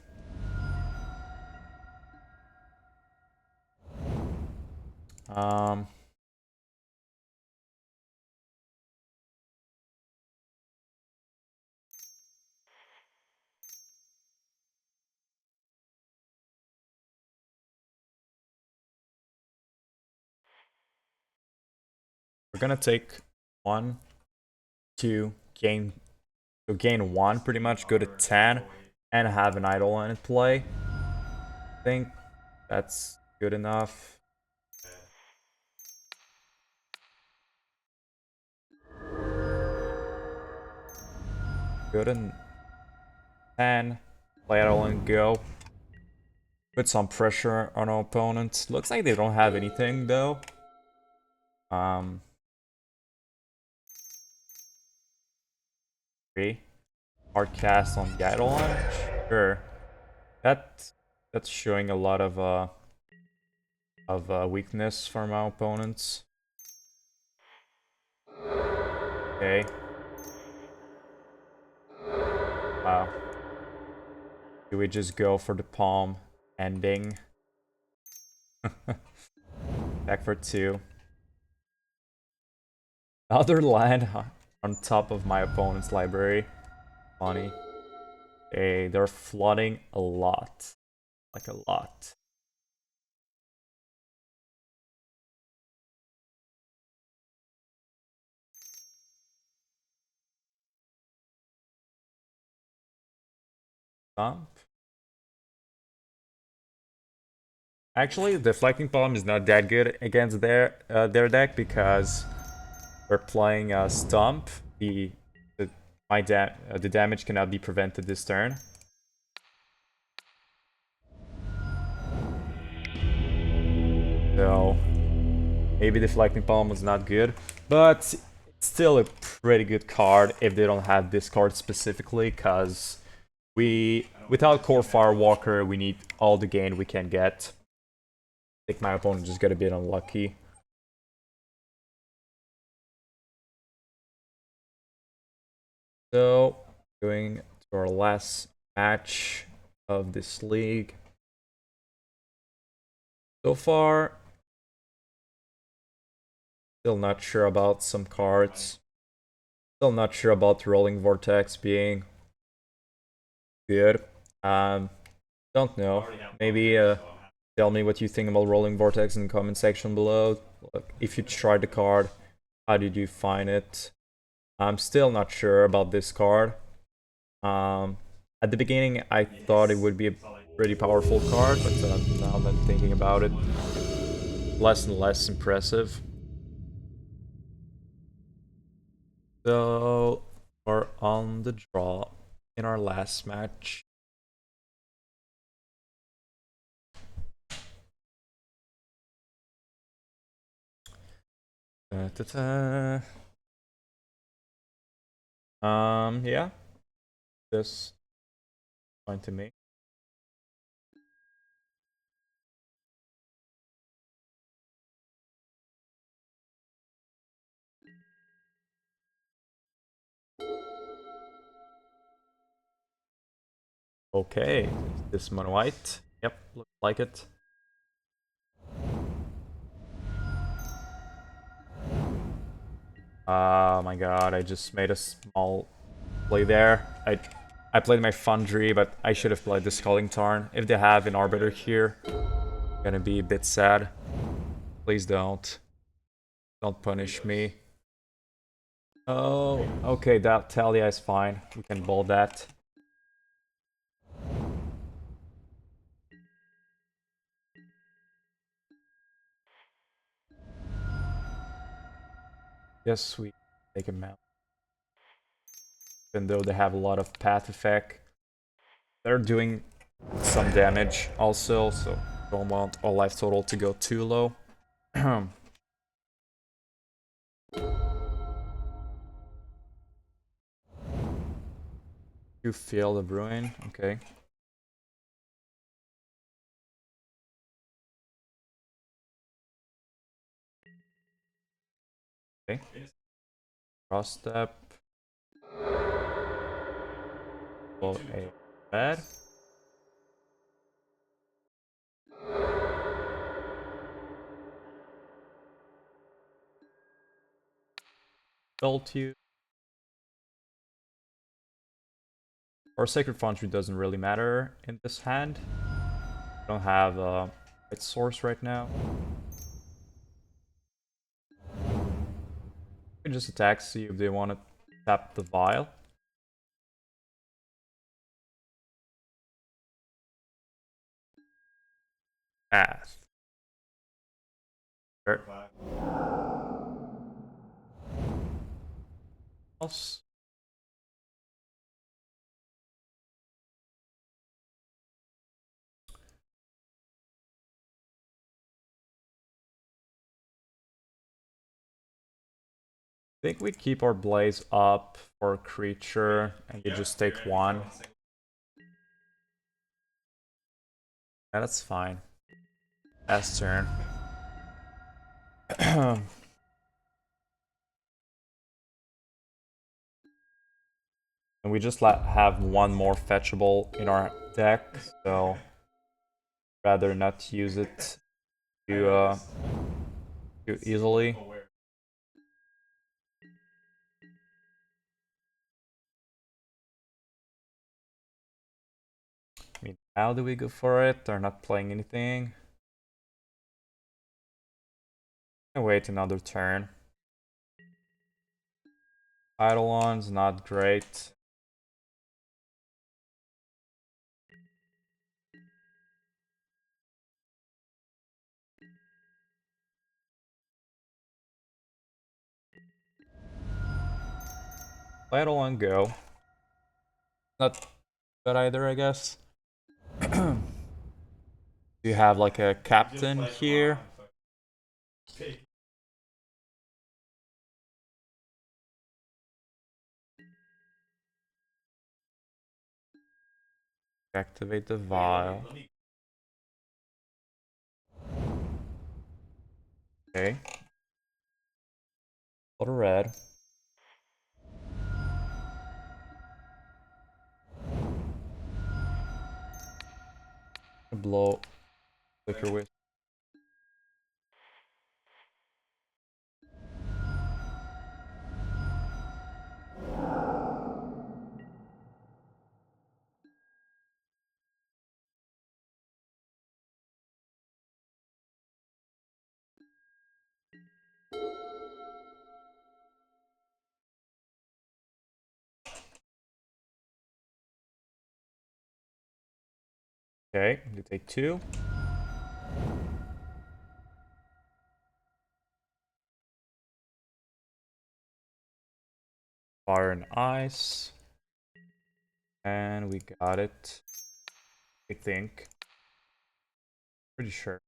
We're gonna take 1, 2, gain 1 pretty much, go to 10, and have an Eidolon in play. I think that's good enough. Good and 10, play Eidolon, go. Put some pressure on our opponents. Looks like they don't have anything though. Hard cast on the Eidolon. Sure. That's showing a lot of weakness from our opponents. Okay. Wow. Do we just go for the palm ending? Back for 2. Another land on top of my opponent's library. Funny. Okay, they're flooding a lot. Like a lot. Dump. Actually, Deflecting Palm is not that good against their deck because we're playing a Stump. The damage cannot be prevented this turn. So maybe Deflecting Palm was not good, but it's still a pretty good card if they don't have this card specifically, because without Core Firewalker, we need all the gain we can get. I think my opponent just got a bit unlucky. So, going to our last match of this league. So far, still not sure about some cards. Still not sure about Roiling Vortex being good. Don't know. Maybe tell me what you think about Roiling Vortex in the comment section below. If you tried the card, how did you find it? I'm still not sure about this card. At the beginning, I thought it would be a pretty powerful card, but now that I'm thinking about it, less and less impressive. So, we're on the draw in our last match. Yeah. This fine to me. Okay, this mono white. Yep, looks like it. Oh my god, I just made a small play there. I played my Foundry, but I should have played the Scalding Tarn. If they have an Arbiter here, I'm gonna be a bit sad. Please don't. Don't punish me. Oh, okay, that Talia is fine. We can bowl that. Yes, we take him out. Even though they have a lot of path effect, they're doing some damage also, so don't want our life total to go too low. You feel the ruin, okay. Okay. Cross step. Pull a red. Ult you. Our Sacred Foundry doesn't really matter in this hand. I don't have a right source right now. can just attack, see if they want to tap the vial. Path. Sure. Else. I think we keep our blaze up for a creature and you just take one. Yeah, that's fine. Last turn. And we just have one more fetchable in our deck, so rather not use it too easily. I mean, how do we go for it? They're not playing anything. And wait another turn. Eidolon's not great. Eidolon go. Not good either, I guess. Do you have like a captain here? Activate the vial. Okay. Go to red. Blow. Flicker with. Okay, you take 2. Fire and ice. And we got it. I think. Pretty sure.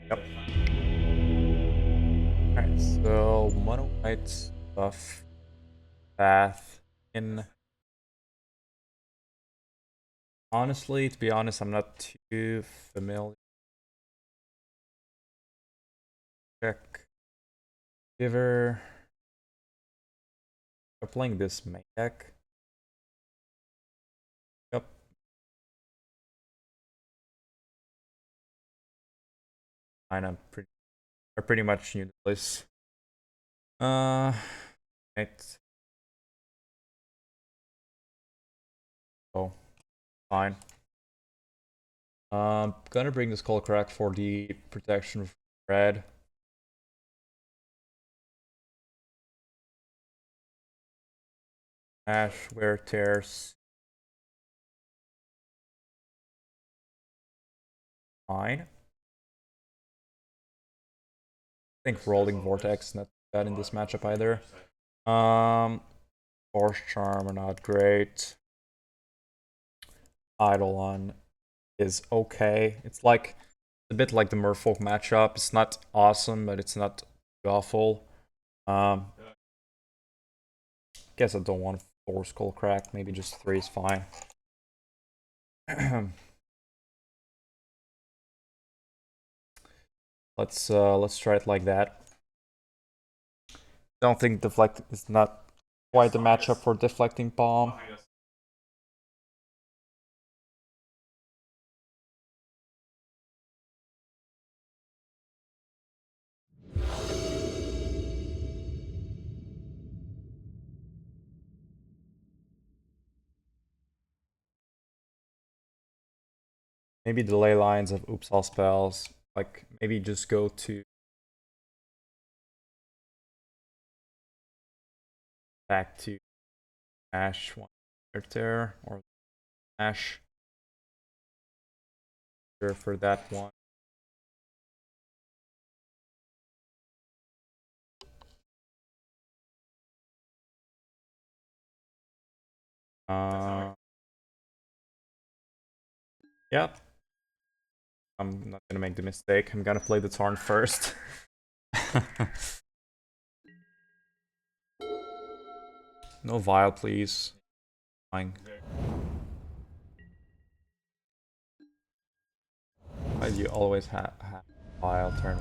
Yep. Alright, so mono white stuff. Path in. Honestly, to be honest, I'm not too familiar. Check. Giver. We're playing this main deck. Yep. Are pretty much useless. Right. Oh, fine. Gonna bring the Skullcrack for the protection of red. Ash, wear tears. Fine. I think Roiling Vortex not bad in this matchup either. Boros Charm are not great. Eidolon is okay. It's like a bit like the Merfolk matchup. It's not awesome, but it's not awful. Guess I don't want 4 Skullcrack. Maybe just 3 is fine. Let's try it like that. Don't think Deflect is not quite the matchup for Deflecting Palm. maybe delay lines of oops all spells. Like maybe just go to back to Ash one right there or Ash for that one. Yep. I'm not gonna make the mistake. I'm gonna play the Tarn first. No Vial, please. Fine. Why do you always have Vial turn?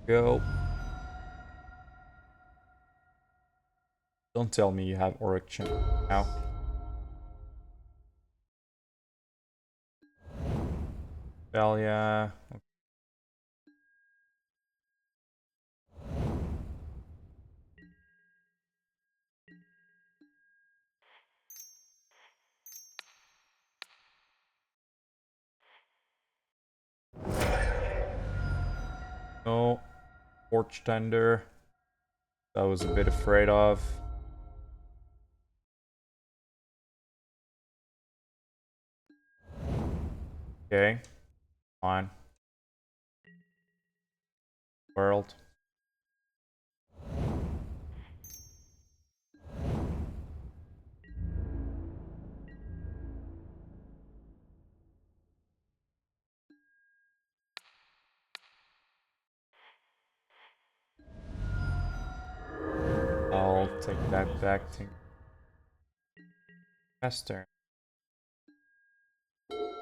Go. Don't tell me you have Auric Chain now. Dahlia. No. Porch Tender. That was a bit afraid of. Okay. Fine. World. I'll take that back to Esther.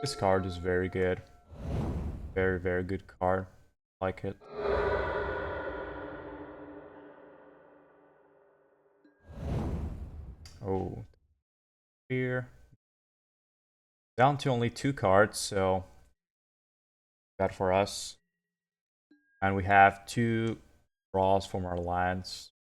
This card is very good. Very, very good card. Like it. Oh. Here. Down to only 2 cards, so bad for us. And we have 2 draws from our lands.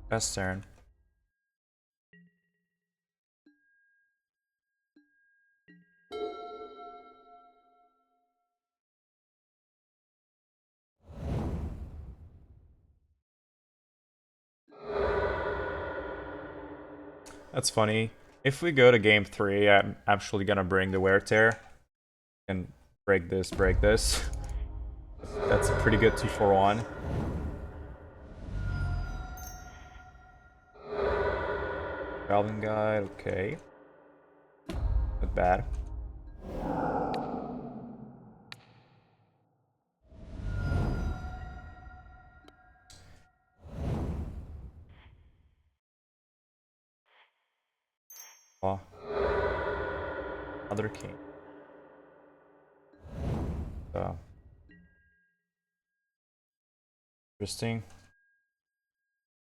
Best turn. That's funny. If we go to game 3, I'm actually gonna bring the Wear Tear and break this, break this. That's a pretty good 2-for-1. Goblin Guide, okay. Not bad. Oh. Another king. So. Interesting.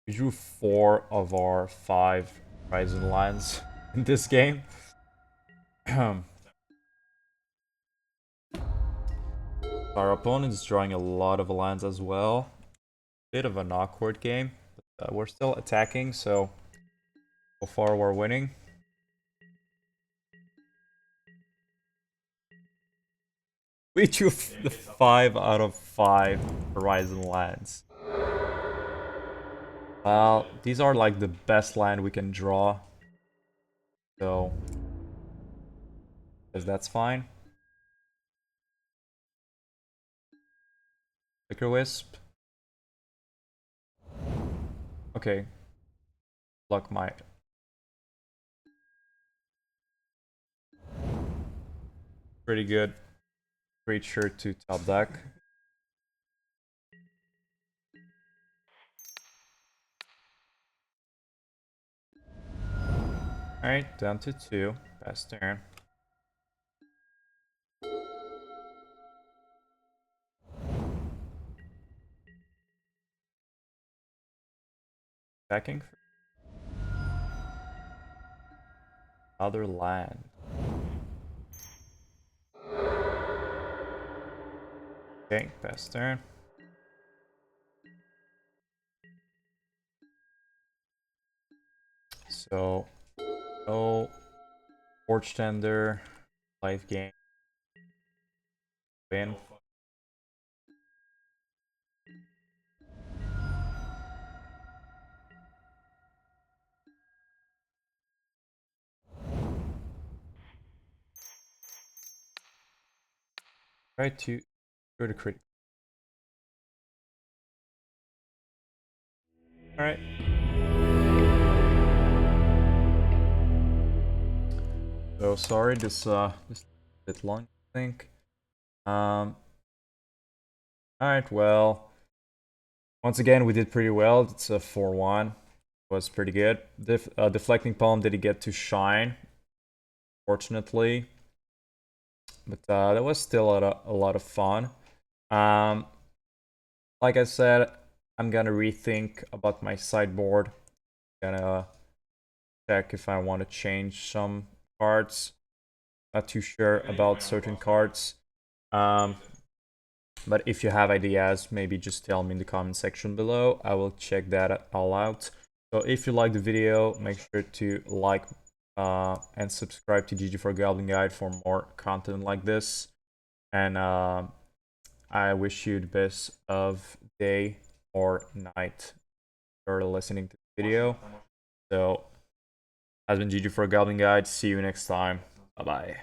We drew 4 of our 5 Horizon lands in this game. Our opponent is drawing a lot of lands as well. Bit of an awkward game. But, we're still attacking, so far we're winning. We drew 5 out of 5 Horizon lands. Well, these are like the best land we can draw. So, because that's fine. Flicker Wisp. Okay. Luck my. Pretty good creature to top deck. Alright, down to 2. Best turn. Attacking other land. Okay, pass turn. So, no Forge Tender, life gain, win. Try to go to crit. Alright. So sorry, this is a bit long, I think. Alright, well, once again we did pretty well. It's a 4-1. Was pretty good. Deflecting Palm didn't get to shine, fortunately. But that was still a lot of fun. Like I said, I'm gonna rethink about my sideboard. Gonna check if I want to change some cards. Not too sure about certain cards. But if you have ideas, maybe just tell me in the comment section below. I will check that all out. So if you like the video, make sure to like and subscribe to ggforgoblinguide for more content like this. And I wish you the best of day or night for listening to the video. So, has been ggforgoblinguide. See you next time. Bye bye.